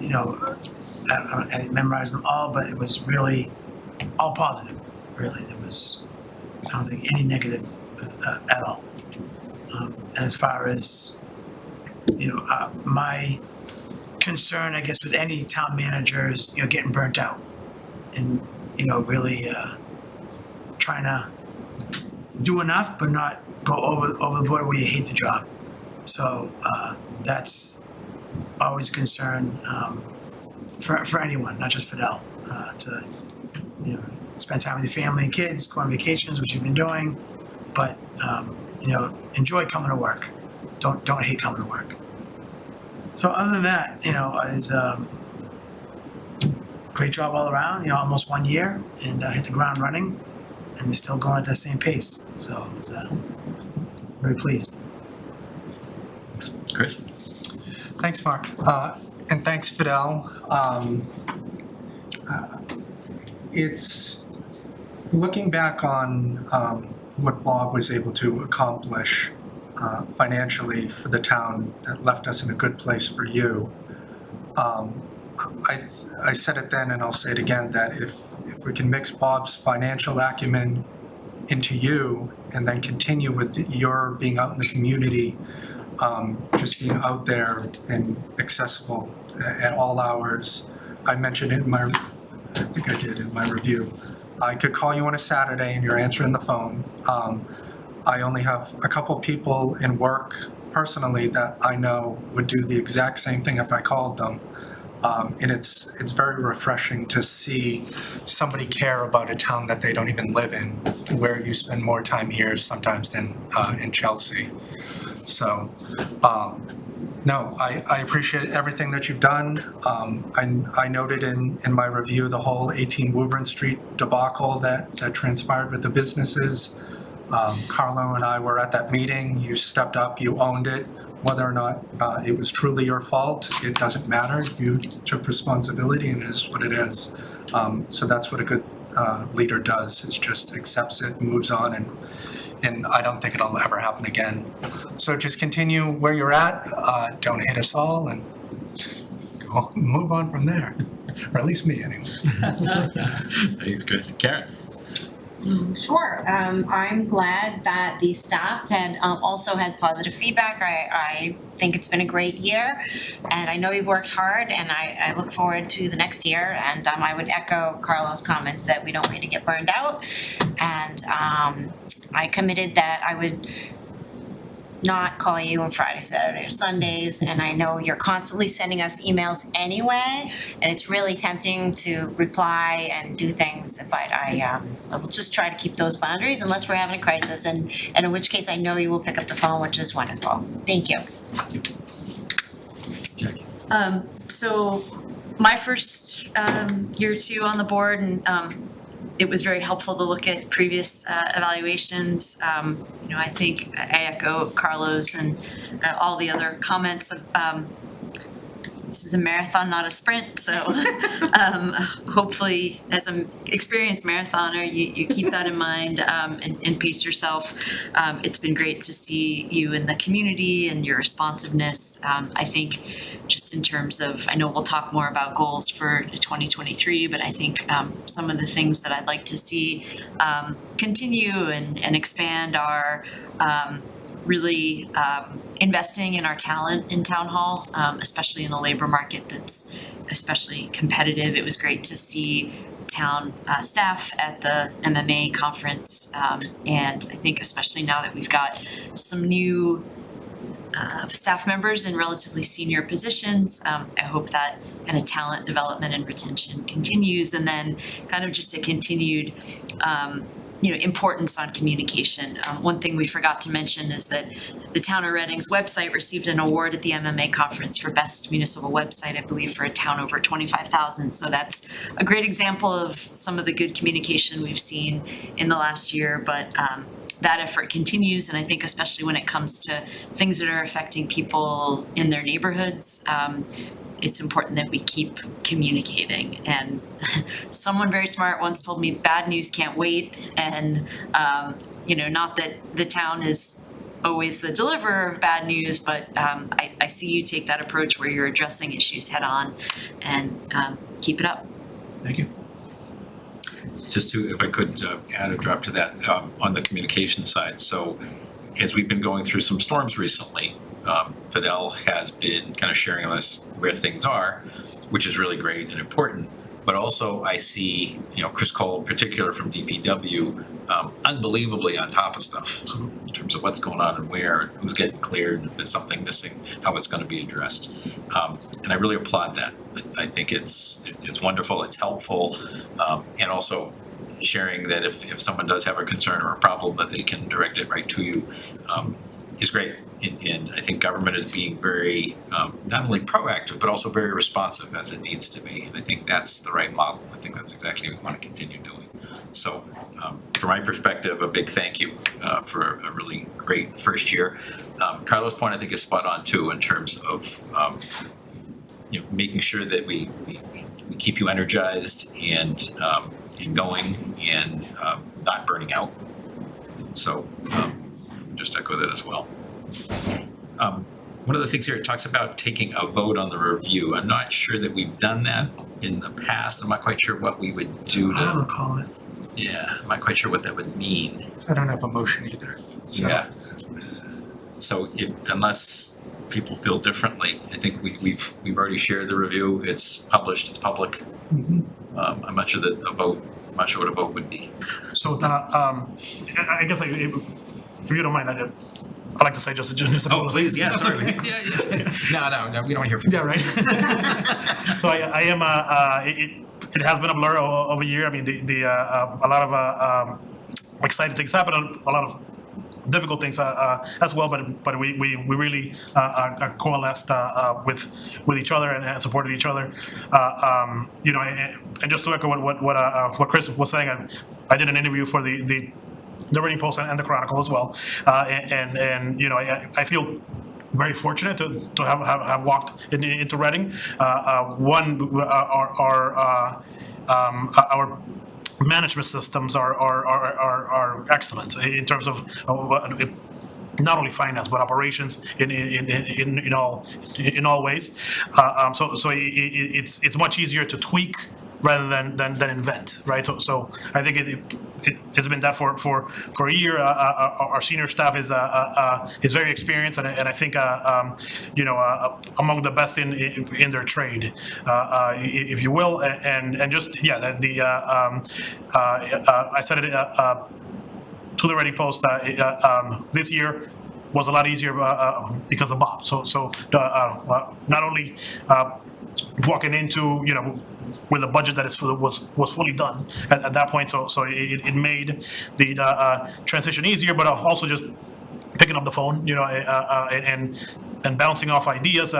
I didn't memorize them all, but it was really all positive, really. There was, I don't think, any negative at all. And as far as, my concern, I guess, with any town manager is, getting burnt out. And really trying to do enough, but not go over the border where you hate the job. So that's always a concern for anyone, not just Fidel, to spend time with your family and kids, go on vacations, which you've been doing, but enjoy coming to work. Don't hate coming to work. So other than that, is great job all around. Almost 1 year, and hit the ground running, and it's still going at the same pace. So I was very pleased. Chris? Thanks, Mark. And thanks, Fidel. It's looking back on what Bob was able to accomplish financially for the town that left us in a good place for you. I said it then and I'll say it again, that if we can mix Bob's financial acumen into you and then continue with your being out in the community, just being out there and accessible at all hours. I mentioned it I think I did in my review. I could call you on a Saturday and you're answering the phone. I only have a couple people in work personally that I know would do the exact same thing if I called them. And it's very refreshing to see somebody care about a town that they don't even live in, where you spend more time here sometimes than in Chelsea. So, no, I appreciate everything that you've done. I noted in my review the whole 18 Woburn Street debacle that transpired with the businesses. Carlo and I were at that meeting. You stepped up, you owned it. Whether or not it was truly your fault, it doesn't matter. You took responsibility and it is what it is. So that's what a good leader does, is just accepts it, moves on, and I don't think it'll ever happen again. So just continue where you're at, don't hit us all, and move on from there. Or at least me, anyway. Thanks, Chris. Karen? Sure. I'm glad that the staff had also had positive feedback. I think it's been a great year, and I know you've worked hard, and I look forward to the next year. And I would echo Carlo's comments that we don't need to get burned out. And I committed that I would not call you on Friday, Saturday, or Sundays, and I know you're constantly sending us emails anyway, and it's really tempting to reply and do things, but I will just try to keep those boundaries unless we're having a crisis, and in which case I know you will pick up the phone, which is wonderful. Thank you. Jackie? So my first year or two on the board, and it was very helpful to look at previous evaluations. I think I echo Carlos and all the other comments. This is a marathon, not a sprint. So hopefully, as an experienced marathoner, you keep that in mind and pace yourself. It's been great to see you in the community and your responsiveness. I think just in terms of, I know we'll talk more about goals for 2023, but I think some of the things that I'd like to see continue and expand are really investing in our talent in town hall, especially in a labor market that's especially competitive. It was great to see town staff at the MMA conference, and I think especially now that we've got some new staff members in relatively senior positions, I hope that kind of talent development and retention continues, and then kind of just a continued importance on communication. One thing we forgot to mention is that the Town of Reading's website received an award at the MMA conference for best municipal website, I believe, for a town over 25,000. So that's a great example of some of the good communication we've seen in the last year, but that effort continues, and I think especially when it comes to things that are affecting people in their neighborhoods, it's important that we keep communicating. And someone very smart once told me bad news can't wait, and not that the town is always the deliverer of bad news, but I see you take that approach where you're addressing issues head on, and keep it up. Thank you. Just to, if I could add a drop to that on the communication side. So as we've been going through some storms recently, Fidel has been kind of sharing with us where things are, which is really great and important. But also I see, Chris Cole, in particular from DPW, unbelievably on top of stuff in terms of what's going on and where, who's getting cleared, if there's something missing, how it's gonna be addressed. And I really applaud that. I think it's wonderful, it's helpful, and also sharing that if someone does have a concern or a problem, that they can direct it right to you, is great. And I think government is being very, not only proactive, but also very responsive as it needs to be. And I think that's the right model. I think that's exactly what we want to continue doing. So from my perspective, a big thank you for a really great first year. Carlos' point, I think, is spot on too, in terms of making sure that we keep you energized and going and not burning out. So just echo that as well. One of the things here, it talks about taking a vote on the review. I'm not sure that we've done that in the past. I'm not quite sure what we would do I don't to, recall it. yeah, I'm not quite sure what that would mean. I don't have a motion either. So Yeah. So unless people feel differently, I think we've already shared the review. It's published, it's public. I'm not sure that I'm not sure what a vote would be. So I guess if you don't mind, I'd like to say just a couple of things. Yeah, sorry. No, we don't hear from you. Yeah, right. So I am. It has been a blur of a year. I mean, a lot of exciting things happen, a lot of difficult things as well. But we really coalesced with each other and supported each other. And just to echo what Chris was saying, I did an interview for the Reading Post and the Chronicle as well, and I feel very fortunate to have walked into Reading. Our management systems are excellent in terms of not only finance but operations in all ways. So it's much easier to tweak rather than invent, right? So I think it's been that for a year. Our senior staff is very experienced, and I think among the best in their trade, if you will. And just I said it to the Reading Post this year was a lot easier because of Bob. So not only walking into with a budget that was fully done at that point, so it made the transition easier, but also just picking up the phone, and bouncing off ideas.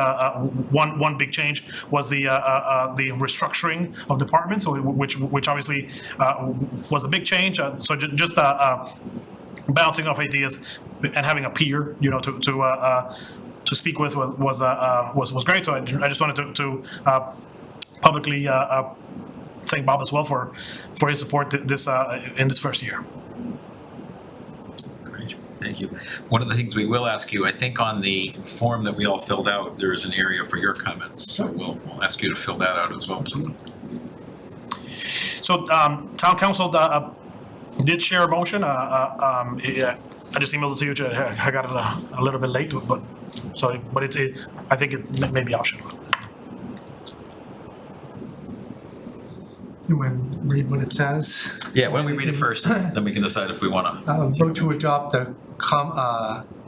One big change was the restructuring of departments, which obviously was a big change. So just bouncing off ideas and having a peer, to speak with was great. So I just wanted to publicly thank Bob as well for his support in this first year. Great, thank you. One of the things we will ask you, I think on the form that we all filled out, there is an area for your comments. So we'll ask you to fill that out as well, please. So town council did share a motion. I just emailed it to you. I got it a little bit late, but I think it may be optional. you want to read what it says? Yeah, why don't we read it first, then we can decide if we want to. Vote to adopt the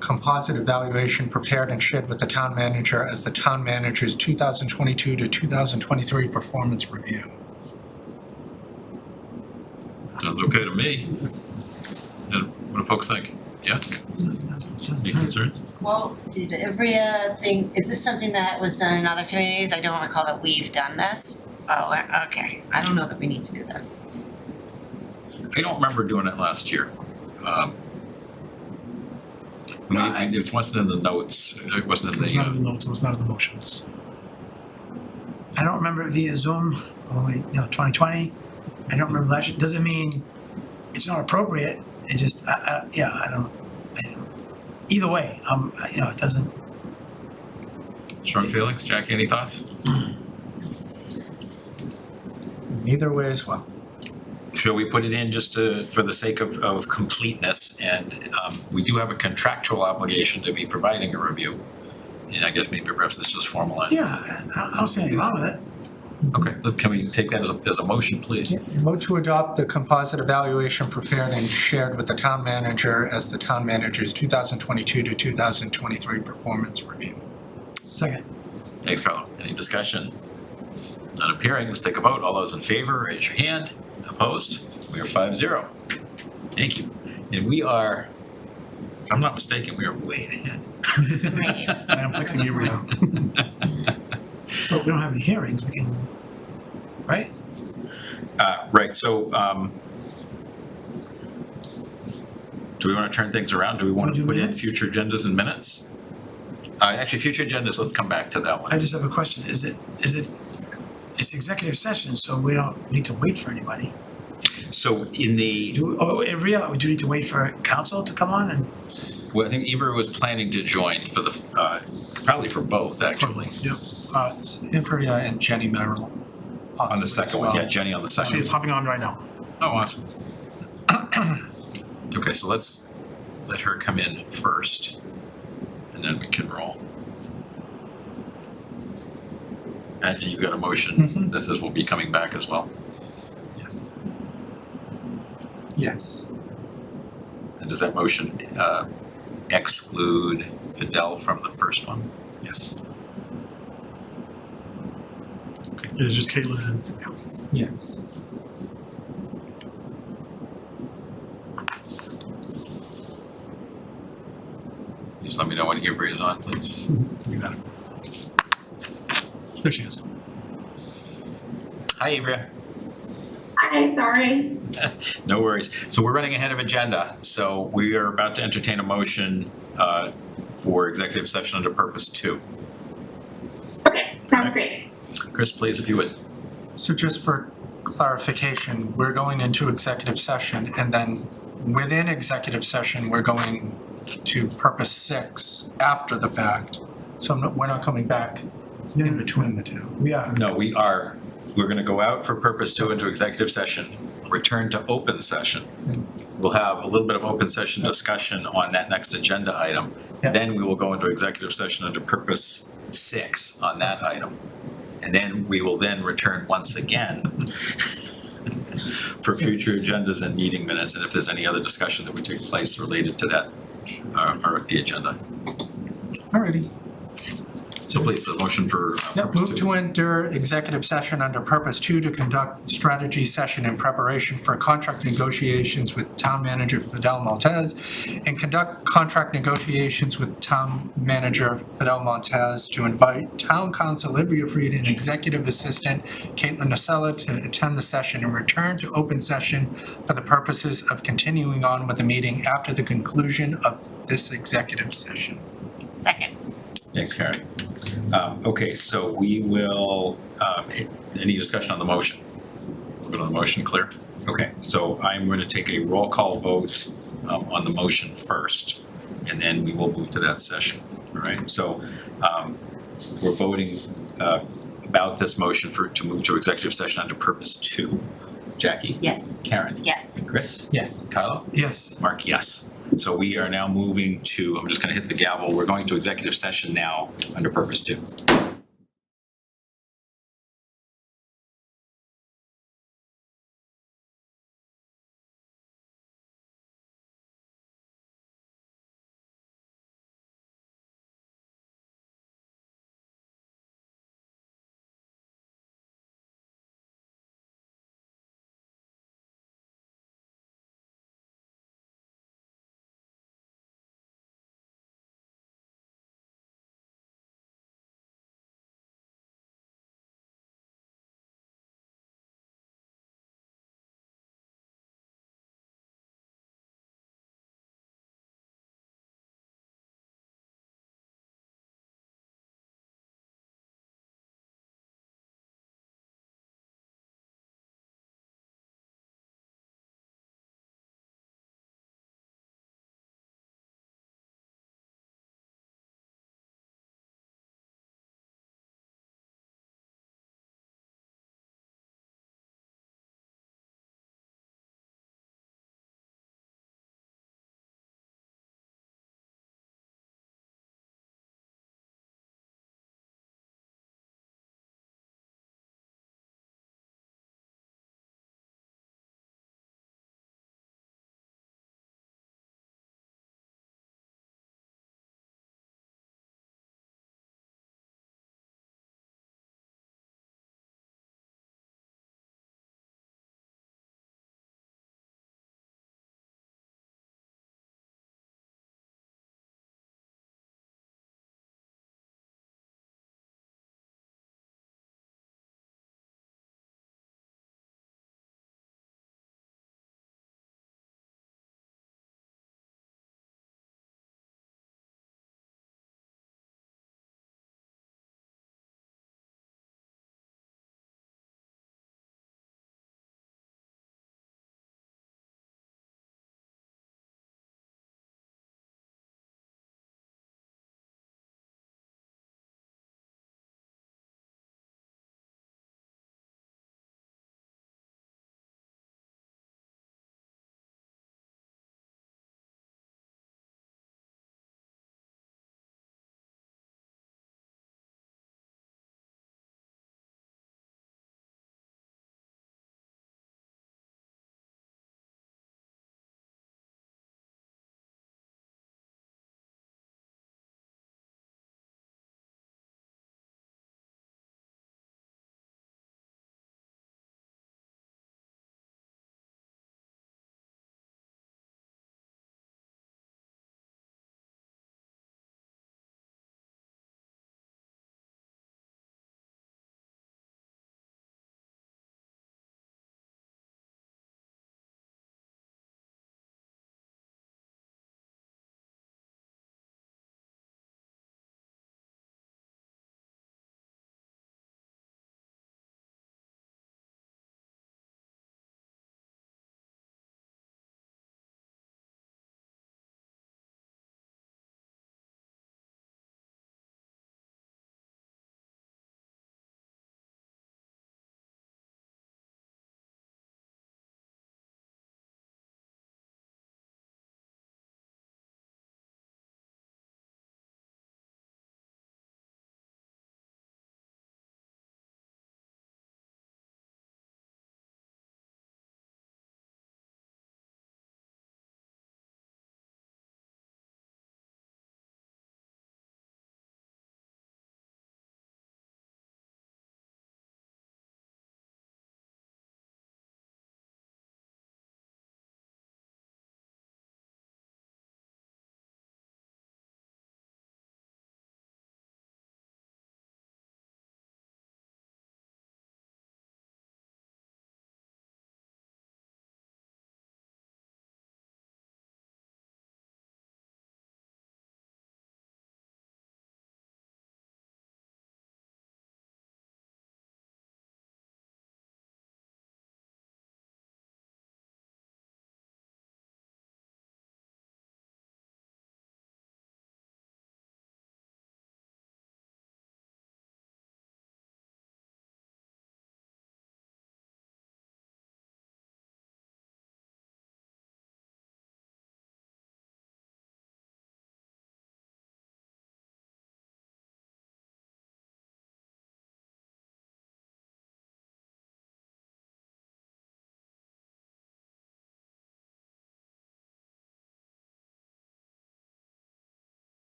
composite evaluation prepared and shared with the town manager as the town manager's 2022 to 2023 performance review. Sounds okay to me. And what do folks think? Yeah? Any concerns? Well, did every thing, is this something that was done in other communities? I don't recall that we've done this. Oh, okay. I don't know that we need to do this. I don't remember doing it last year. It wasn't in the notes, it wasn't in It was not in the the, notes. It was not in the motions. I don't remember it via Zoom, only, 2020. I don't remember last year. Doesn't mean it's not appropriate. It just, I don't. Either way, it doesn't. strong feelings. Jackie, any thoughts? Neither way as well. Shall we put it in just for the sake of completeness? And we do have a contractual obligation to be providing a review. And I guess maybe perhaps this just formalizes. Yeah, I don't see anything wrong with it. Okay, can we take that as a motion, please? Vote to adopt the composite evaluation prepared and shared with the town manager as the town manager's 2022 to 2023 performance review. Second. Thanks, Carlo. Any discussion? Not appearing, let's take a vote. All those in favor, raise your hand. Opposed? We are 5-0. Thank you. And we are, if I'm not mistaken, we are way ahead. Right. I'm texting you right now. But we don't have any hearings, we can, right? Right, so, do we want to turn things around? Do we want Wanna to do put in minutes? future agendas and minutes? Actually, future agendas, let's come back to that I one. just have a question, it's executive session, so we don't need to wait for anybody. So in the, We do need to wait for council to come on and, well, I think Eva was planning to join for the, probably for both, actually. Yep. Ivrea and Jenny Merrill. On the possibly as second one, well. yeah, Jenny on the second She one. is hopping on right now. Oh, awesome. Okay, so let's let her come in first, and then we can roll. Anthony, you've got a motion that says we'll be coming back as well? Yes. Yes. And does that motion exclude Fidel from the first one? Yes. It is just Caitlin and, Yes. Just let me know when Ivrea is on, please. you got it. There she is. Hi, Ivrea. Hi, sorry. No worries. So we're running ahead of agenda. So we are about to entertain a motion for executive session under purpose 2. Okay, sounds great. Chris, please, if you would. So just for clarification, we're going into executive session and then within executive session, we're going to purpose 6 after the fact. So we're not coming back in between the two. we are. No, we're going to go out for purpose 2 into executive session, return to open session. We'll have a little bit of open session discussion on that next agenda item. Yeah. Then we will go into executive session under purpose 6 on that item. And then we will then return once again for future agendas and meeting minutes, and if there's any other discussion that would take place related to that RFP agenda. Alrighty. So please, a motion for Yep, purpose move 2. to enter executive session under purpose 2 to conduct strategy session in preparation for contract negotiations with town manager Fidel Maltese and conduct contract negotiations with town manager Fidel Maltese to invite town council Ivrea Fried and executive assistant Caitlin Nacella to attend the session and return to open session for the purposes of continuing on with the meeting after the conclusion of this executive session. Second. Thanks, Karen. Okay, so we will, any discussion on the motion? We're good on the motion, clear? Okay, so I'm going to take a roll call vote on the motion first, and then we will move to that session, all right? So we're voting about this motion to move to executive session under purpose 2. Jackie? Yes. Karen? Yes. And Chris? Yes. Carlo? Yes. Mark, yes. So we are now moving to, I'm just going to hit the gavel, we're going to executive session now under purpose 2.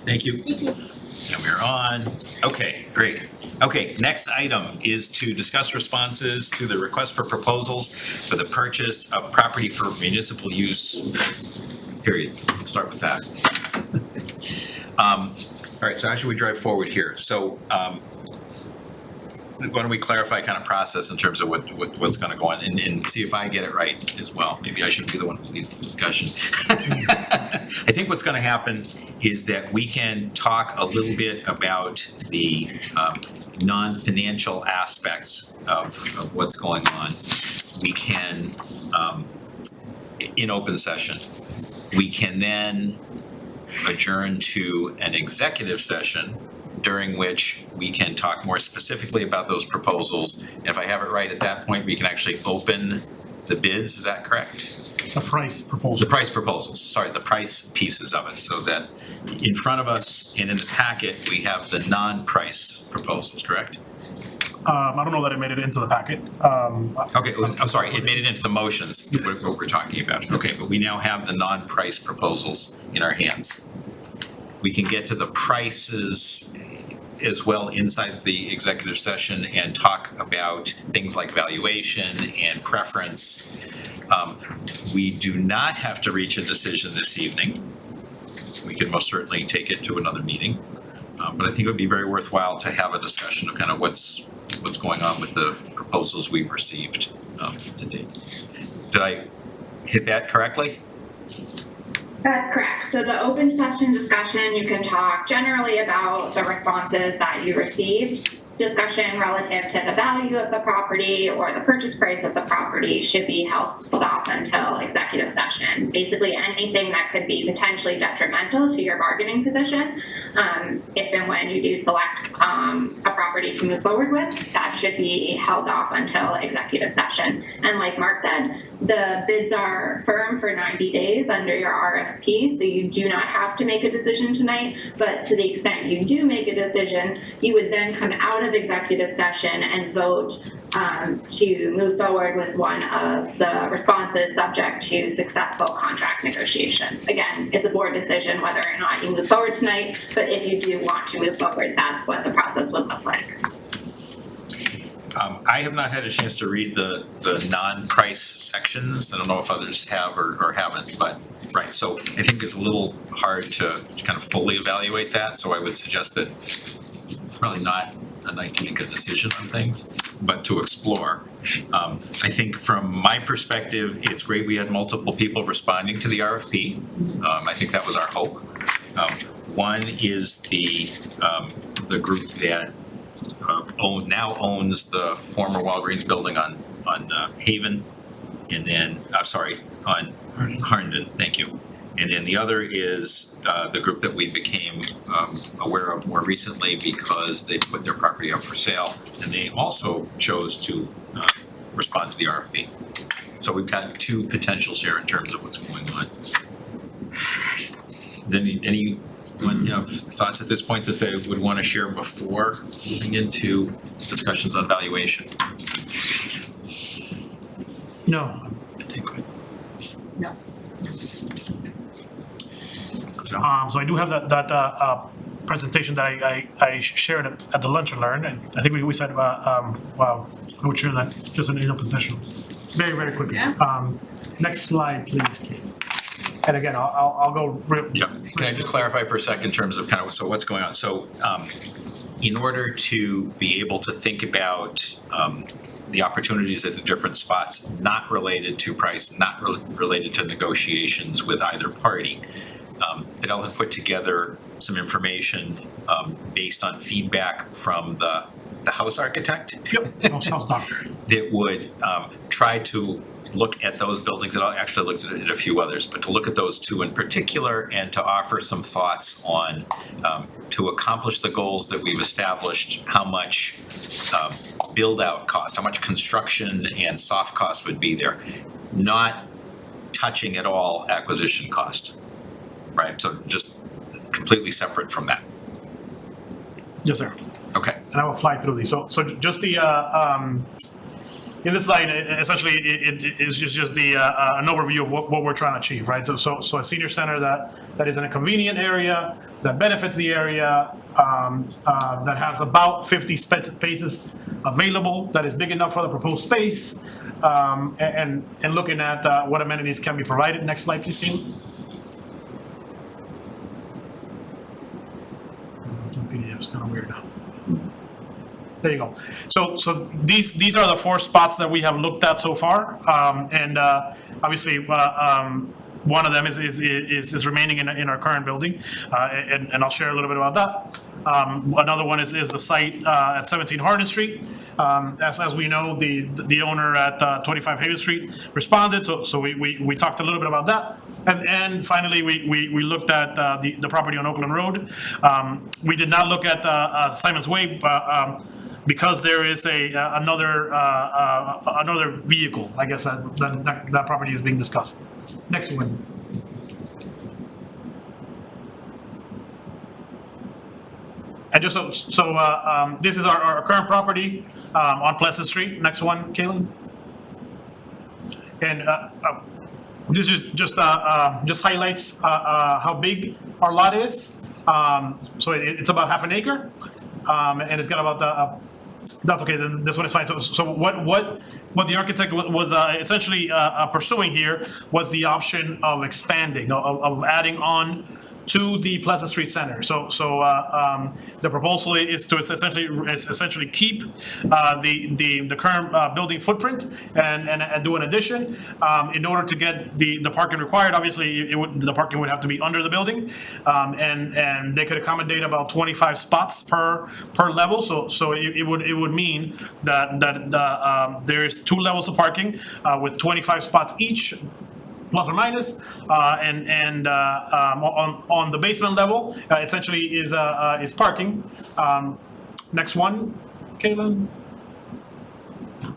Thank you. And we're on. Okay, great. Okay, next item is to discuss responses to the request for proposals for the purchase of property for municipal use, period. Let's start with that. All right, so how should we drive forward here? So why don't we clarify kind of process in terms of what's going to go on and see if I get it right as well. Maybe I should be the one who leads the discussion. I think what's going to happen is that we can talk a little bit about the non-financial aspects of what's going on. We can, in open session, we can then adjourn to an executive session during which we can talk more specifically about those proposals. And if I have it right, at that point, we can actually open the bids, is that correct? The price proposal. The price proposals, sorry, the price pieces of it, so that in front of us and in the packet, we have the non-price proposals, correct? I don't know that it made it into the packet. Okay, I'm sorry, it made it into the motions, what we're talking about. Okay, but we now have the non-price proposals in our hands. We can get to the prices as well inside the executive session and talk about things like valuation and preference. We do not have to reach a decision this evening. We can most certainly take it to another meeting. But I think it would be very worthwhile to have a discussion of kind of what's going on with the proposals we've received to date. Did I hit that correctly? That's correct. So the open session discussion, you can talk generally about the responses that you received. Discussion relative to the value of the property or the purchase price of the property should be held off until executive session. Basically anything that could be potentially detrimental to your bargaining position, if and when you do select a property to move forward with, that should be held off until executive session. And like Mark said, the bids are firm for 90 days under your RFP, so you do not have to make a decision tonight, but to the extent you do make a decision, you would then come out of executive session and vote to move forward with one of the responses subject to successful contract negotiations. Again, it's a board decision whether or not you move forward tonight, but if you do want to move forward, that's what the process would look like. I have not had a chance to read the non-price sections. I don't know if others have or haven't, but right. So I think it's a little hard to kind of fully evaluate that. So I would suggest that probably not a night to make a decision on things, but to explore. I think from my perspective, it's great we had multiple people responding to the RFP. I think that was our hope. One is the group that now owns the former Walgreens building on Haven, and then on Herndon. Thank you. And then the other is the group that we became aware of more recently because they put their property up for sale, and they also chose to respond to the RFP. So we've got two potentials here in terms of what's going on. Anyone have thoughts at this point that they would want to share before moving into discussions on valuation? No, I think we So I do have that presentation that I shared at the Lunch and Learn, and I think we said wow, I would share that just in an open session, very, very quickly. Yeah. Next slide, please, Kate. And again, I'll go real. Yeah, can I just clarify for a second in terms of kind of, so what's going on? So in order to be able to think about the opportunities at the different spots, not related to price, not related to negotiations with either party, Fidel had put together some information based on feedback from the house architect. Yep, house doctor. That would try to look at those buildings, and I actually looked at a few others, but to look at those two in particular and to offer some thoughts on, to accomplish the goals that we've established, how much build-out cost, how much construction and soft cost would be there, not touching at all acquisition cost, right? So just completely separate from that. Yes, sir. Okay. And I will fly through these. So just the in this slide, essentially, it is just the, an overview of what we're trying to achieve, right? So a senior center that is in a convenient area, that benefits the area, that has about 50 spaces available, that is big enough for the proposed space, and looking at what amenities can be provided. Next slide, please, Jamie. PDF is kind of weird now. There you go. So these are the 4 spots that we have looked at so far, and obviously one of them is remaining in our current building, and I'll share a little bit about that. Another one is the site at 17 Hardin Street. As we know, the owner at 25 Haven Street responded, so we talked a little bit about that. And finally, we looked at the property on Oakland Road. We did not look at Simon's Way, because there is another vehicle, I guess, that property is being discussed. Next one. And just so this is our current property on Pleasant Street. Next one, Kaylin. And this is just highlights how big our lot is. So it's about half an acre, and it's got about that's okay. Then this one is fine. So what the architect was essentially pursuing here was the option of expanding, of adding on to the Pleasant Street Center. So the proposal is to essentially keep the current building footprint and do an addition. In order to get the parking required, obviously the parking would have to be under the building, and they could accommodate about 25 spots per level. So it would mean that there is 2 levels of parking with 25 spots each, plus or minus, and on the basement level, essentially is parking. Next one, Caitlin.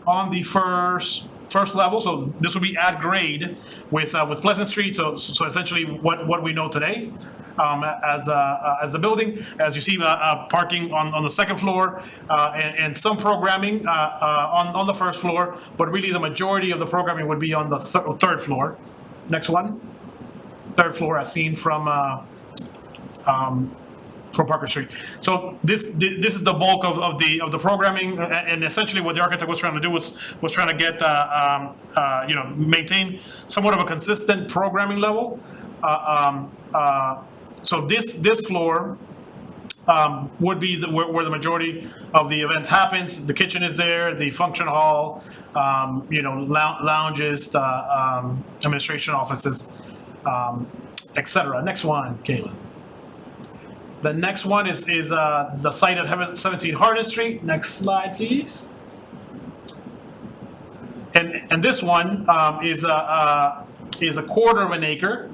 On the first level, so this would be at grade with Pleasant Street. So essentially what we know today as the building. As you see, parking on the second floor and some programming on the first floor, but really the majority of the programming would be on the third floor. Next one, third floor as seen from Parker Street. So this is the bulk of the programming, and essentially what the architect was trying to do was trying to get maintain somewhat of a consistent programming level. So this floor would be where the majority of the event happens. The kitchen is there, the function hall, lounges, administration offices, etc. Next one, Caitlin. The next one is the site at 17 Hardin Street. Next slide, please. And this one is a quarter of an acre.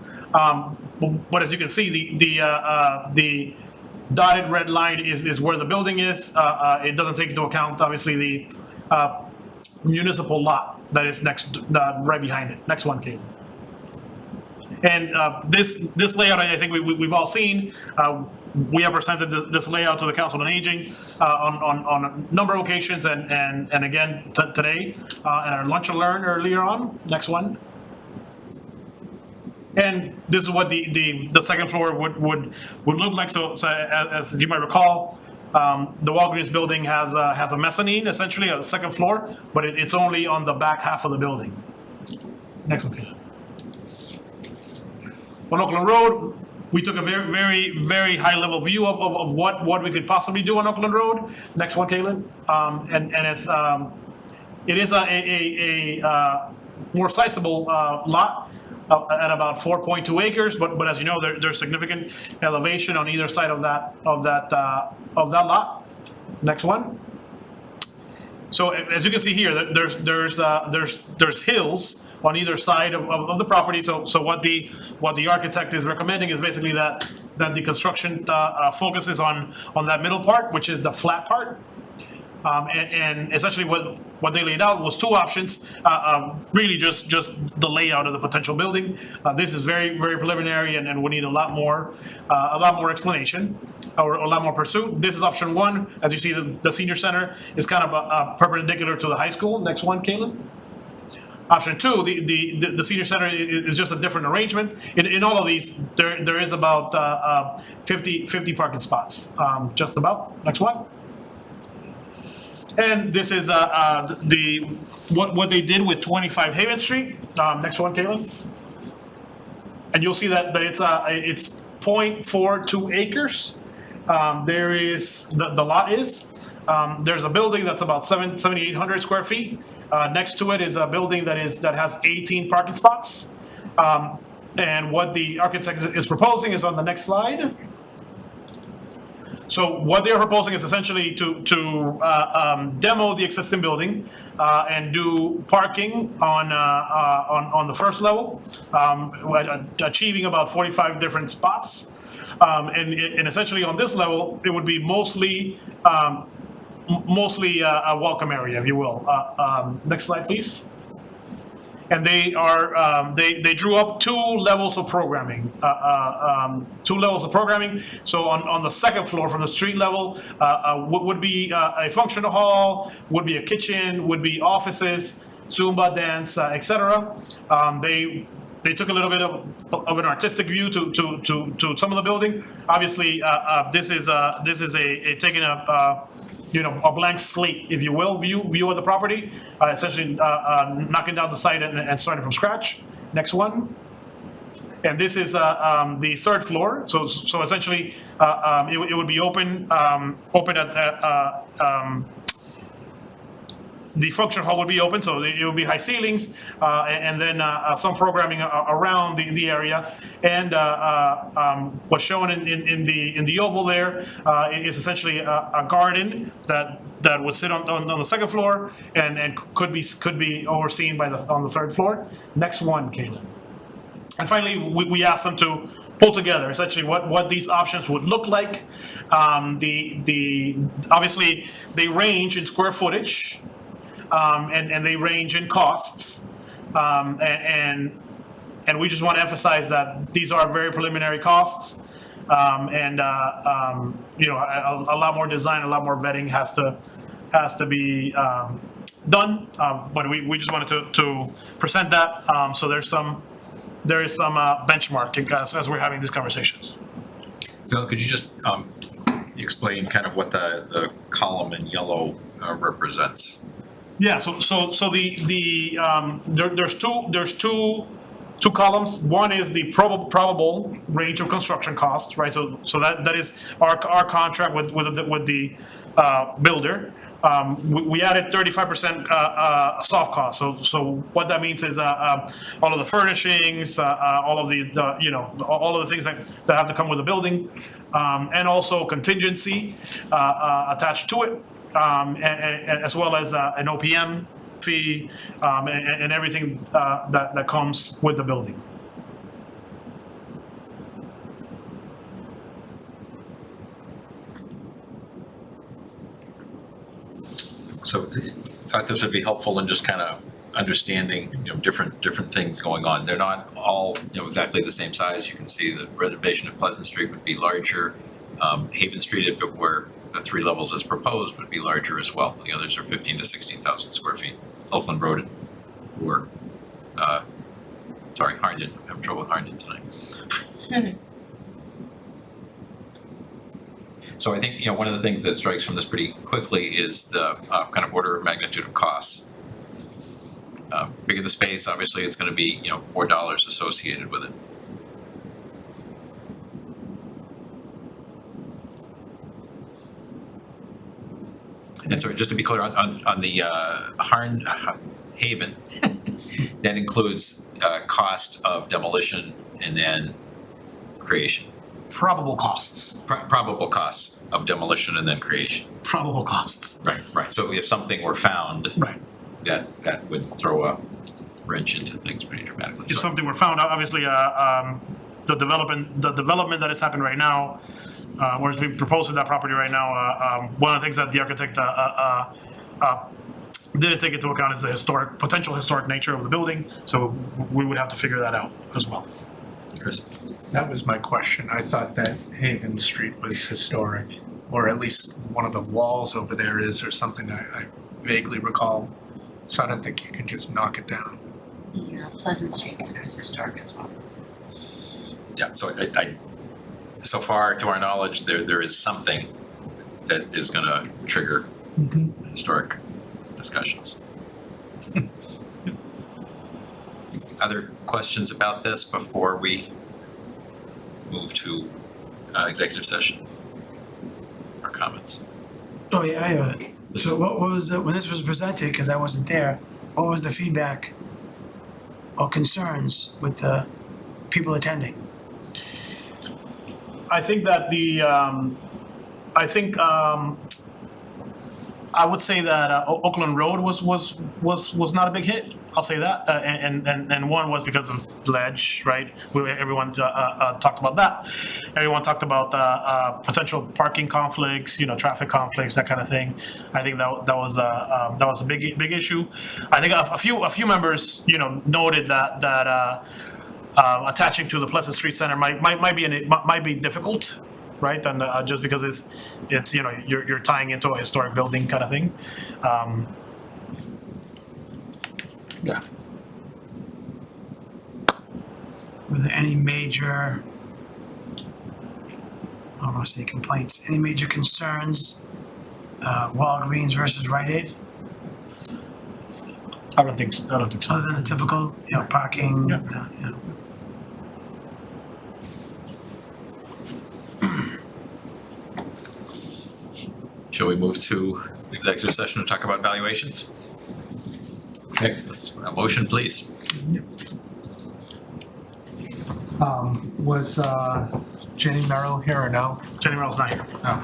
But as you can see, the dotted red line is where the building is. It doesn't take into account, obviously, the municipal lot that is right behind it. Next one, Kate. And this layout, I think we've all seen. We have presented this layout to the Council on Aging on a number of occasions, and again today at our Lunch and Learn earlier on. Next one. And this is what the second floor would look like. So as you might recall, the Walgreens building has a mezzanine, essentially a second floor, but it's only on the back half of the building. Next one, Kate. On Oakland Road, we took a very, very, very high-level view of what we could possibly do on Oakland Road. Next one, Caitlin. And it is a more sizable lot at about 4.2 acres. But as you know, there's significant elevation on either side of that lot. Next one. So as you can see here, there's hills on either side of the property. So what the architect is recommending is basically that the construction focuses on that middle part, which is the flat part. And essentially what they laid out was two options, really just the layout of the potential building. This is very, very preliminary and we need a lot more explanation or a lot more pursuit. This is option one. As you see, the senior center is kind of perpendicular to the high school. Next one, Caitlin. Option two, the senior center is just a different arrangement. In all of these, there is about 50 parking spots, just about. Next one. And this is what they did with 25 Haven Street. Next one, Caitlin. And you'll see that it's 0.42 acres. There is the lot is. There's a building that's about 7,800 square feet. Next to it is a building that has 18 parking spots. And what the architect is proposing is on the next slide. So what they are proposing is essentially to demo the existing building and do parking on the first level, achieving about 45 different spots. And essentially on this level, it would be mostly a welcome area, if you will. Next slide, please. And they are they drew up two levels of programming. So on the second floor, from the street level, would be a functional hall, would be a kitchen, would be offices, Zumba dance, etc. They took a little bit of an artistic view to some of the building. Obviously, this is a taking a blank slate, if you will, view of the property, essentially knocking down the site and starting from scratch. Next one. And this is the third floor. So essentially, it would be open at the function hall would be open, so it would be high ceilings, and then some programming around the area. And what's shown in the oval there is essentially a garden that would sit on the second floor and could be overseen on the third floor. Next one, Caitlin. And finally, we asked them to pull together essentially what these options would look like. Obviously they range in square footage. And they range in costs, and we just want to emphasize that these are very preliminary costs, and a lot more design, a lot more vetting has to be done. But we just wanted to present that, so there is some benchmarking as we're having these conversations. Phil, could you just explain kind of what the column in yellow represents? Yeah, so there's two columns. One is the probable range of construction costs, right? So that is our contract with the builder. We added 35% soft cost. So what that means is all of the furnishings, all of the all of the things that have to come with the building, and also contingency attached to it. As well as an OPM fee and everything that comes with the building. So I thought this would be helpful in just kind of understanding, different things going on. They're not all, exactly the same size. You can see the renovation of Pleasant Street would be larger. Haven Street, if it were the three levels as proposed, would be larger as well. The others are 15 to 16,000 square feet. Oakland Road or Harnden. I'm having trouble with Harnden tonight. So I think, one of the things that strikes from this pretty quickly is the kind of order of magnitude of costs. Bigger the space, obviously it's going to be, more dollars associated with it. And so just to be clear, on the Haven, that includes cost of demolition and then creation. Probable costs. Probable costs of demolition and then creation. Probable costs. Right. So if something were found, Right. that would throw a wrench into things pretty dramatically. If something were found, obviously, the development that has happened right now, where it's being proposed to that property right now, one of the things that the architect didn't take into account is the potential historic nature of the building, so we would have to figure that out as well. Chris? That was my question. I thought that Haven Street was historic, or at least one of the walls over there is, or something I vaguely recall. So I don't think you can just knock it down. Yeah, Pleasant Street Center is historic as well. Yeah, so so far, to our knowledge, there is something that is gonna trigger historic discussions. Other questions about this before we move to executive session? Or comments? Oh, yeah, I have a, so what was, when this was presented, because I wasn't there, what was the feedback or concerns with the people attending? I think that I would say that Oakland Road was not a big hit. I'll say that, and one was because of ledge, right? Everyone talked about that. Everyone talked about potential parking conflicts, traffic conflicts, that kind of thing. I think that was a big issue. I think a few members, noted that attaching to the Pleasant Street Center might be difficult, right? And just because it's you're tying into a historic building kind of thing. Yeah. Were there any major, I don't want to say complaints, any major concerns? Walgreens versus Rite Aid, I don't think so. other than the typical, parking, Yeah. Shall we move to executive session to talk about valuations? Okay, a motion, please. Was Jenny Merrill here or no? Jenny Merrill's not here. No.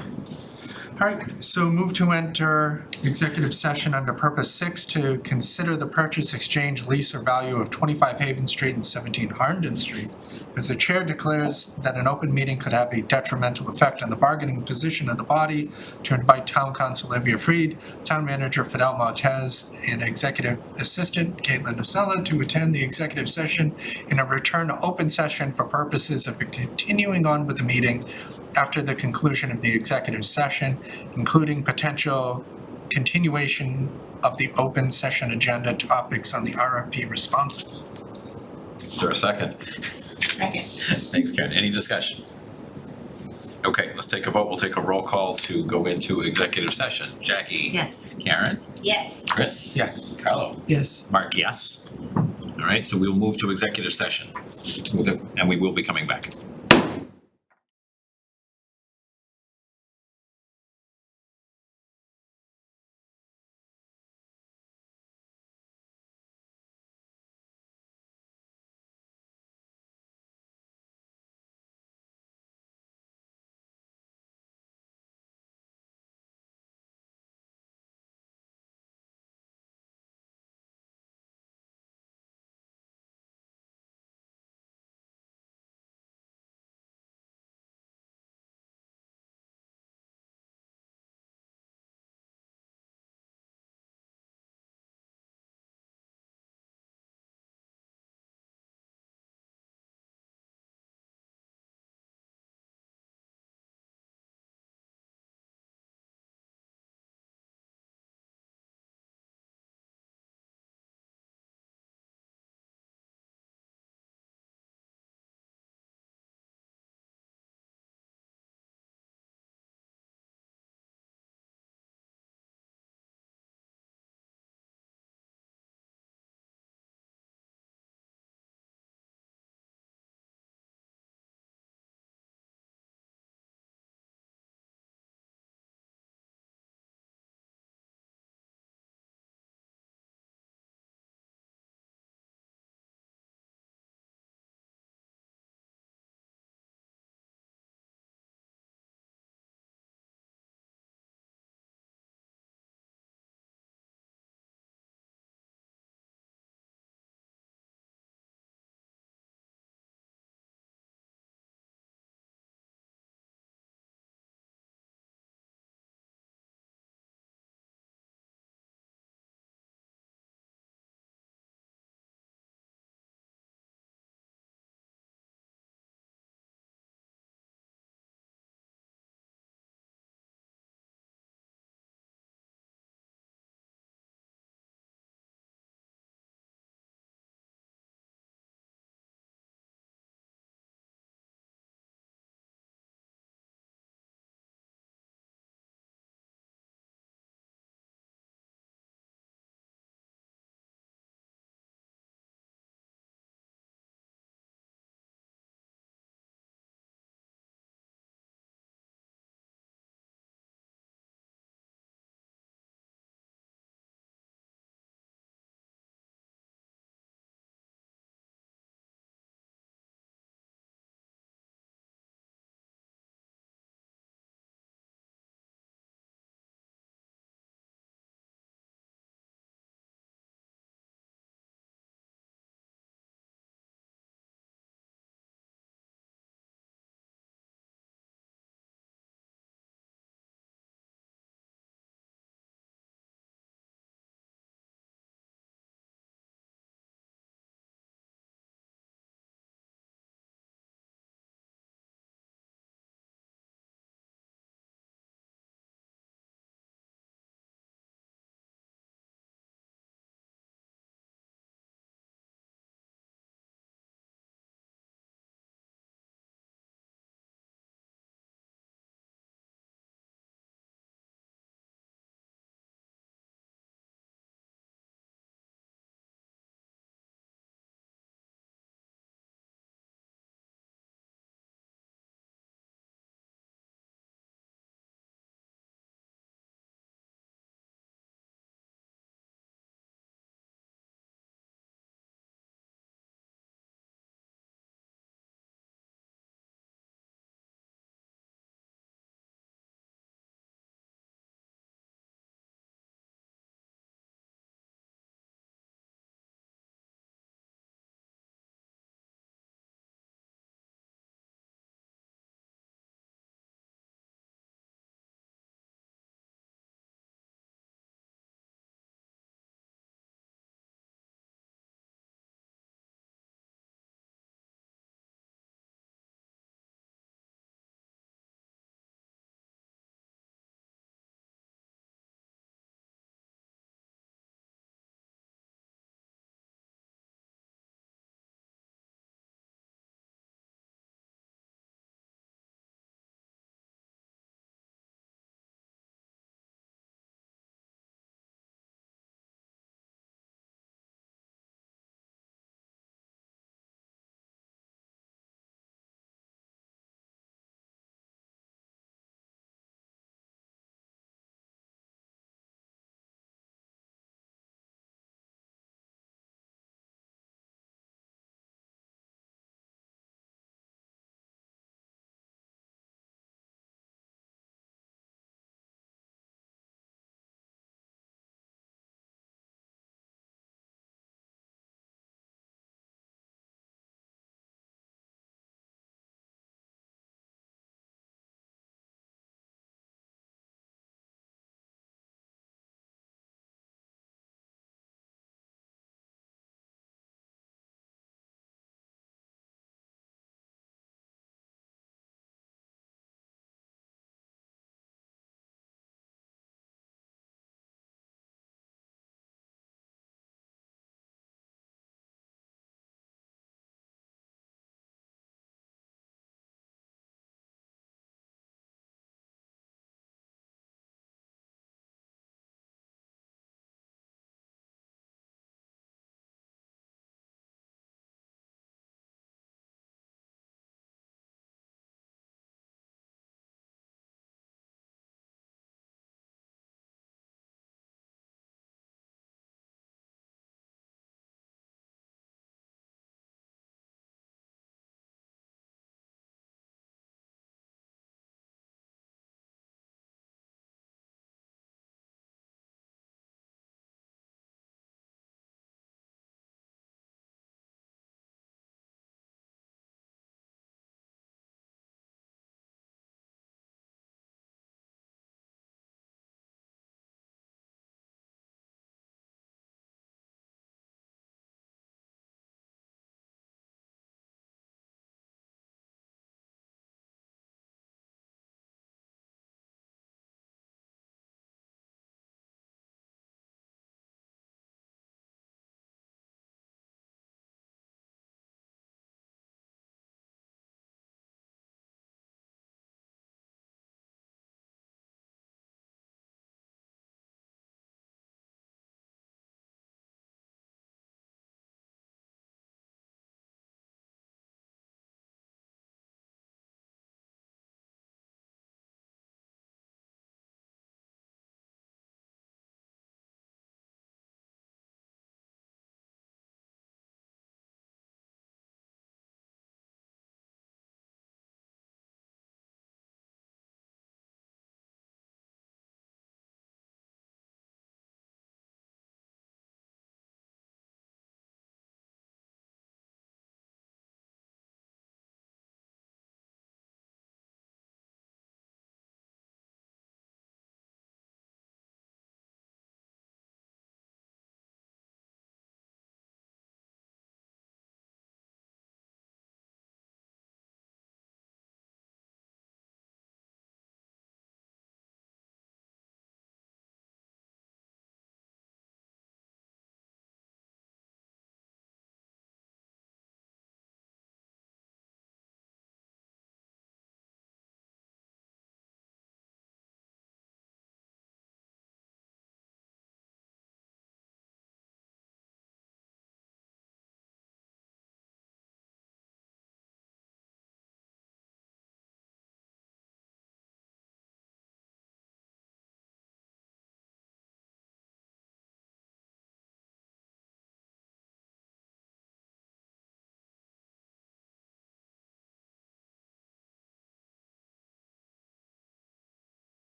All right, so move to enter executive session under purpose 6 to consider the purchase, exchange, lease, or value of 25 Haven Street and 17 Harnden Street. As the chair declares that an open meeting could have a detrimental effect on the bargaining position of the body, to invite town council Olivia Freed, town manager Fidel Montez, and executive assistant Caitlin Nacella to attend the executive session in a return to open session for purposes of continuing on with the meeting after the conclusion of the executive session, including potential continuation of the open session agenda topics on the RFP responses. Is there a second? Second. Thanks, Karen. Any discussion? Okay, let's take a vote. We'll take a roll call to go into executive session. Jackie? Yes. Karen? Yes. Chris? Yes. Carlo? yes. Mark, yes. All right, so we'll move to executive session. And we will be coming back.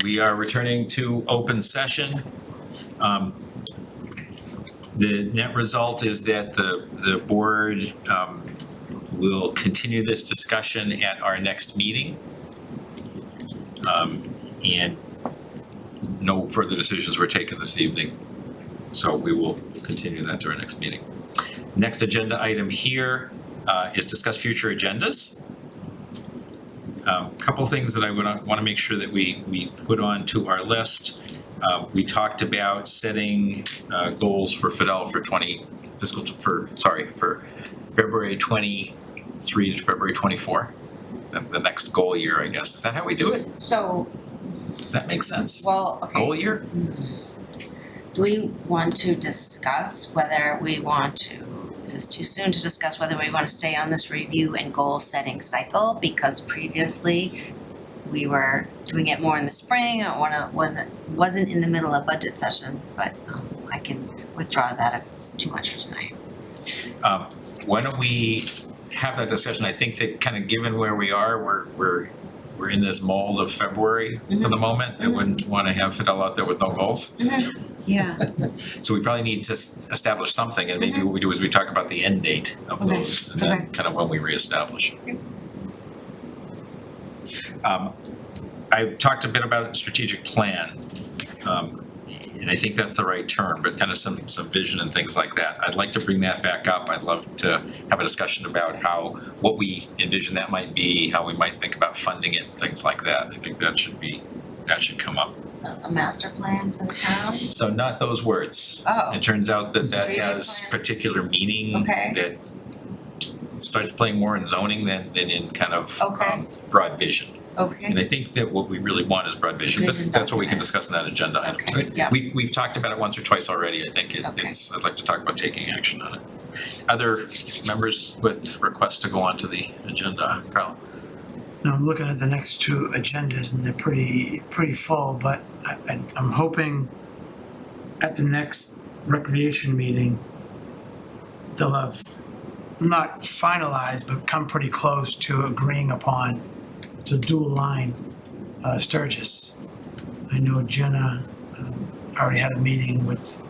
we are returning to open session. The net result is that the board will continue this discussion at our next meeting. And no further decisions were taken this evening. So we will continue that to our next meeting. Next agenda item here is discuss future agendas. Couple things that I want to make sure that we put on to our list. We talked about setting goals for Fidel for February 23 to February 24. The next goal year, I guess. Is that how we do it? So, Does that make sense? well, okay. Goal year? Do we want to discuss whether we want to, is this too soon to discuss whether we want to stay on this review and goal setting cycle? Because previously we were doing it more in the spring, wasn't in the middle of budget sessions, but I can withdraw that if it's too much for tonight. Why don't we have that discussion? I think that kind of given where we are, we're in this mold of February for the moment. I wouldn't want to have Fidel out there with no goals. Yeah. So we probably need to establish something, and maybe what we do is we talk about the end date of Okay. those, and then kind of when we reestablish. I've talked a bit about strategic plan, and I think that's the right term, but kind of some vision and things like that. I'd like to bring that back up. I'd love to have a discussion about what we envision that might be, how we might think about funding it, things like that. I think that should come up. A master plan for the town? So not those words. Oh. It turns out that Strategic has plan. particular meaning Okay. that starts playing more in zoning than in kind of Okay. broad vision. And Okay. I think that what we really want is broad vision, Vision but that's what we can document. discuss in that agenda item. Okay, yeah. We've talked about it once or twice already. I think Okay. I'd like to talk about taking action on it. Other members with requests to go onto the agenda, Carl? Now, I'm looking at the next two agendas and they're pretty full, but I'm hoping at the next recreation meeting, they'll have not finalized, but come pretty close to agreeing upon to dual line Sturgis. I know Jenna already had a meeting with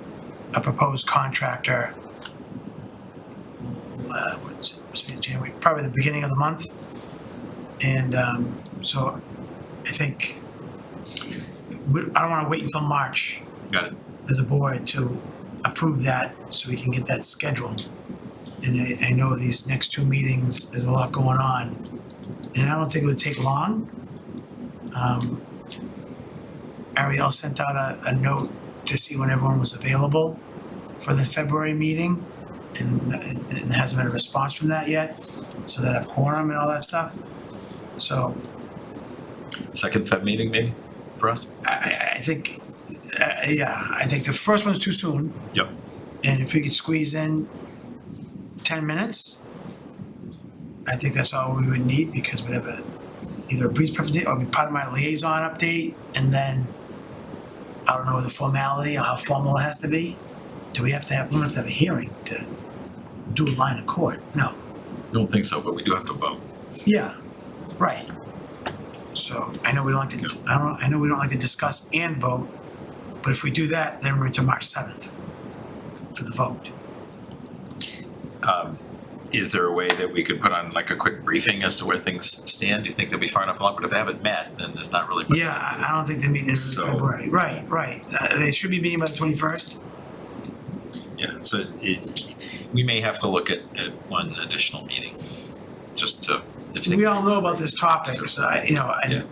a proposed contractor. What's it, January, probably the beginning of the month. And so I think I don't want to wait until March Got it. as a board to approve that so we can get that scheduled. And I know these next two meetings, there's a lot going on. And I don't think it would take long. Ariel sent out a note to see when everyone was available for the February meeting. And there hasn't been a response from that yet. So that have quorum and all that stuff. So Second Feb meeting maybe for us? I think, I think the first one's too soon. Yep. And if we could squeeze in 10 minutes, I think that's all we would need because we have either a brief presentation or be part of my liaison update, and then I don't know the formality or how formal it has to be. Do we have to have, we don't have to have a hearing to do a line of court? No. Don't think so, but we do have to vote. Yeah, right. So I know we don't like to, I know we don't like to discuss and vote, but if we do that, then we're into March 7th for the vote. Is there a way that we could put on like a quick briefing as to where things stand? Do you think they'll be far enough along? But if they haven't met, then it's not really. much Yeah, to do. I don't think they're meeting in So- February. Right. They should be meeting by the 21st. Yeah, so we may have to look at one additional meeting, just to. if things- We all know about this topic, so Yeah.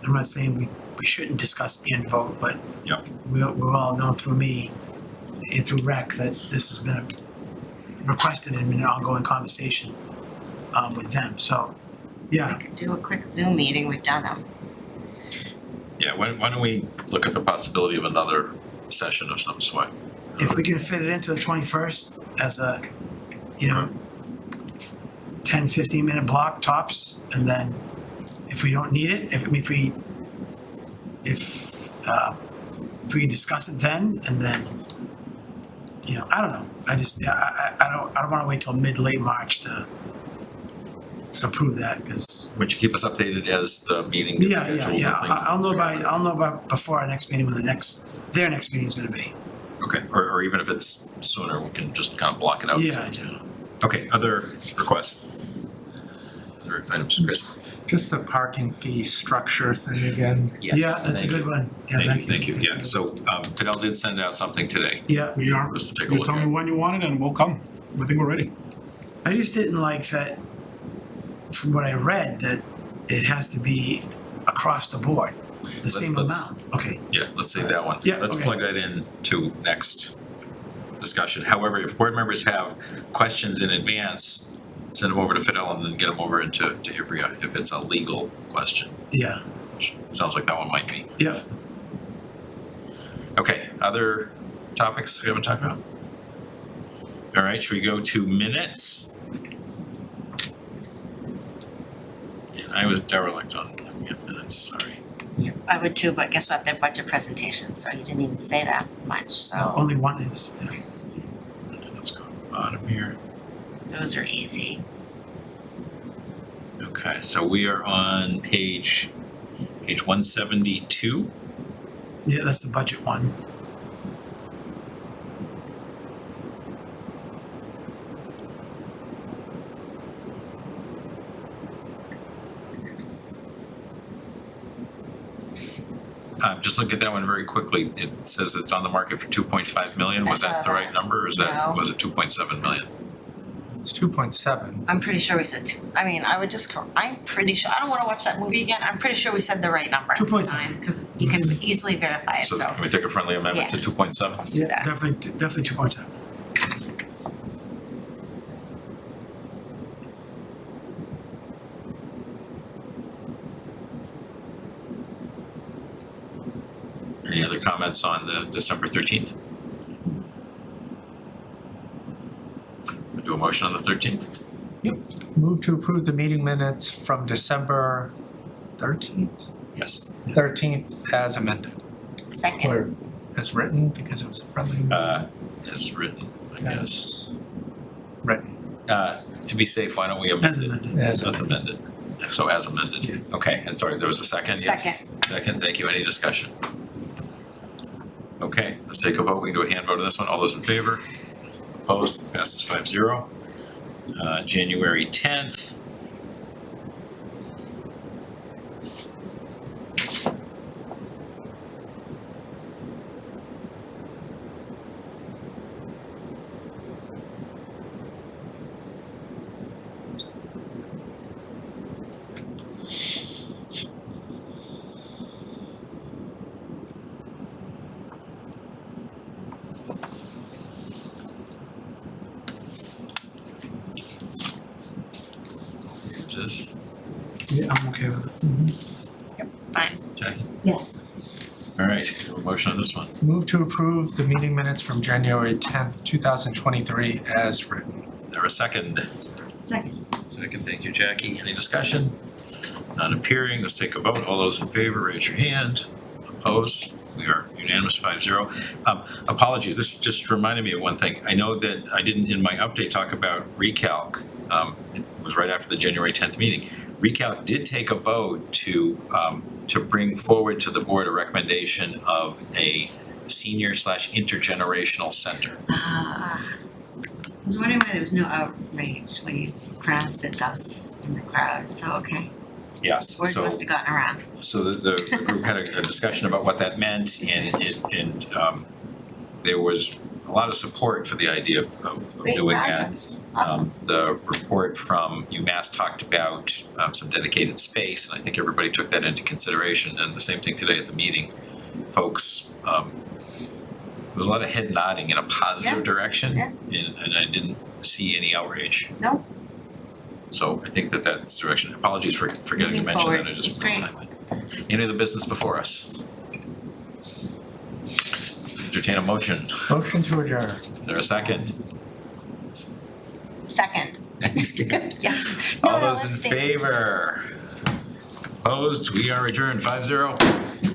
I'm not saying we shouldn't discuss and vote, but Yep. we've all known through me and through rec that this has been requested and an ongoing conversation with them, so, yeah. We could do a quick Zoom meeting, we've done them. Yeah, why don't we look at the possibility of another session of some sort? If we can fit it into the 21st as a, 10, 15-minute block tops, and then if we don't need it, if we can discuss it then, and then, I don't know. I just, I don't want to wait till late March to approve that, because would you keep us updated as the meeting gets Yeah, scheduled? yeah, and yeah. things? I'll know about before our next meeting when their next meeting is gonna be. Okay, or even if it's sooner, we can just kind of block it out. Yeah, yeah. Okay, other requests? Other items, Chris? Just the parking fee structure thing again. Yes, Yeah, that's a thank good you. one. Yeah, Thank you, yeah, so Fidel did send out something today Yeah, We are, for us to take a you look tell me at. when you want it and we'll come. I think we're ready. I just didn't like that, from what I read, that it has to be across the board, the same let's- amount. Okay, Yeah, let's save that one. Yeah, Let's okay. plug that in to next discussion. However, if board members have questions in advance, send them over to Fidel and then get them over into Ivrea if it's a legal question. yeah, Sounds like that one might be. yeah. Okay, other topics we haven't talked about? All right, should we go to minutes? And I was derelict on looking at minutes, sorry. I would too, but guess what, they're budget presentations, so you didn't even say that much, so Only one is, yeah. Let's go to the bottom here. those are easy. Okay, so we are on page 172. Yeah, that's the budget one. Just look at that one very quickly. It says it's on the market for 2.5 million. Was I saw that the right that. number or is No. that, was it 2.7 million? It's 2.7. I'm pretty sure we said two, I mean, I would just, I'm pretty sure, I don't wanna watch that movie again, I'm pretty sure we said the right number. 2.7. Cause you can easily verify it, So so can we take a friendly amendment to Yeah. 2.7? let's do Yeah, that. definitely 2.7. Any other comments on the December 13th? We do a motion on the 13th? Move to approve the meeting minutes from December 13th? Yes. 13th as amended, Second, or as written, because it was a friendly. As written, I guess. Written. To be safe, why don't we As amend it? amended. As That's amended. So as amended. Yes. Okay, and sorry, there was a second, yes? Second. Second, thank you. Any discussion? Okay, let's take a vote. We can do a hand vote on this one. All those in favor? Opposed? Passes 5-0. January 10th. This is Yeah, I'm okay with it. fine. Jackie. Yes. All right, a motion on this one. Move to approve the meeting minutes from January 10th, 2023 as written. Is there a second? Second. Second, thank you, Jackie. Any discussion? None appearing. Let's take a vote. All those in favor, raise your hand. Opposed? We are unanimous 5-0. Apologies, this just reminded me of one thing. I know that I didn't in my update talk about recalc. It was right after the January 10th meeting. Recalc did take a vote to bring forward to the board a recommendation of a senior/intergenerational center. I was wondering why there was no outrage when you pronounced it thus in the crowd, so okay. Yes, Word so. must have gotten around. So the group had a discussion about what that meant and there was a lot of support for the idea of doing that. Awesome. The report from UMass talked about some dedicated space, and I think everybody took that into consideration. And the same thing today at the meeting, folks, there was a lot of head nodding in a positive Yeah. direction. Yeah. And I didn't see any outrage. No. So I think that's the direction. Apologies for forgetting to Moving mention that, forward. I just It's was great. timely. Any other business before us? Entertain a motion. Motion to adjourn. Is there a second? Second, Thanks, Karen. yeah. All No, those in let's stay. favor? Opposed? We are adjourned 5-0.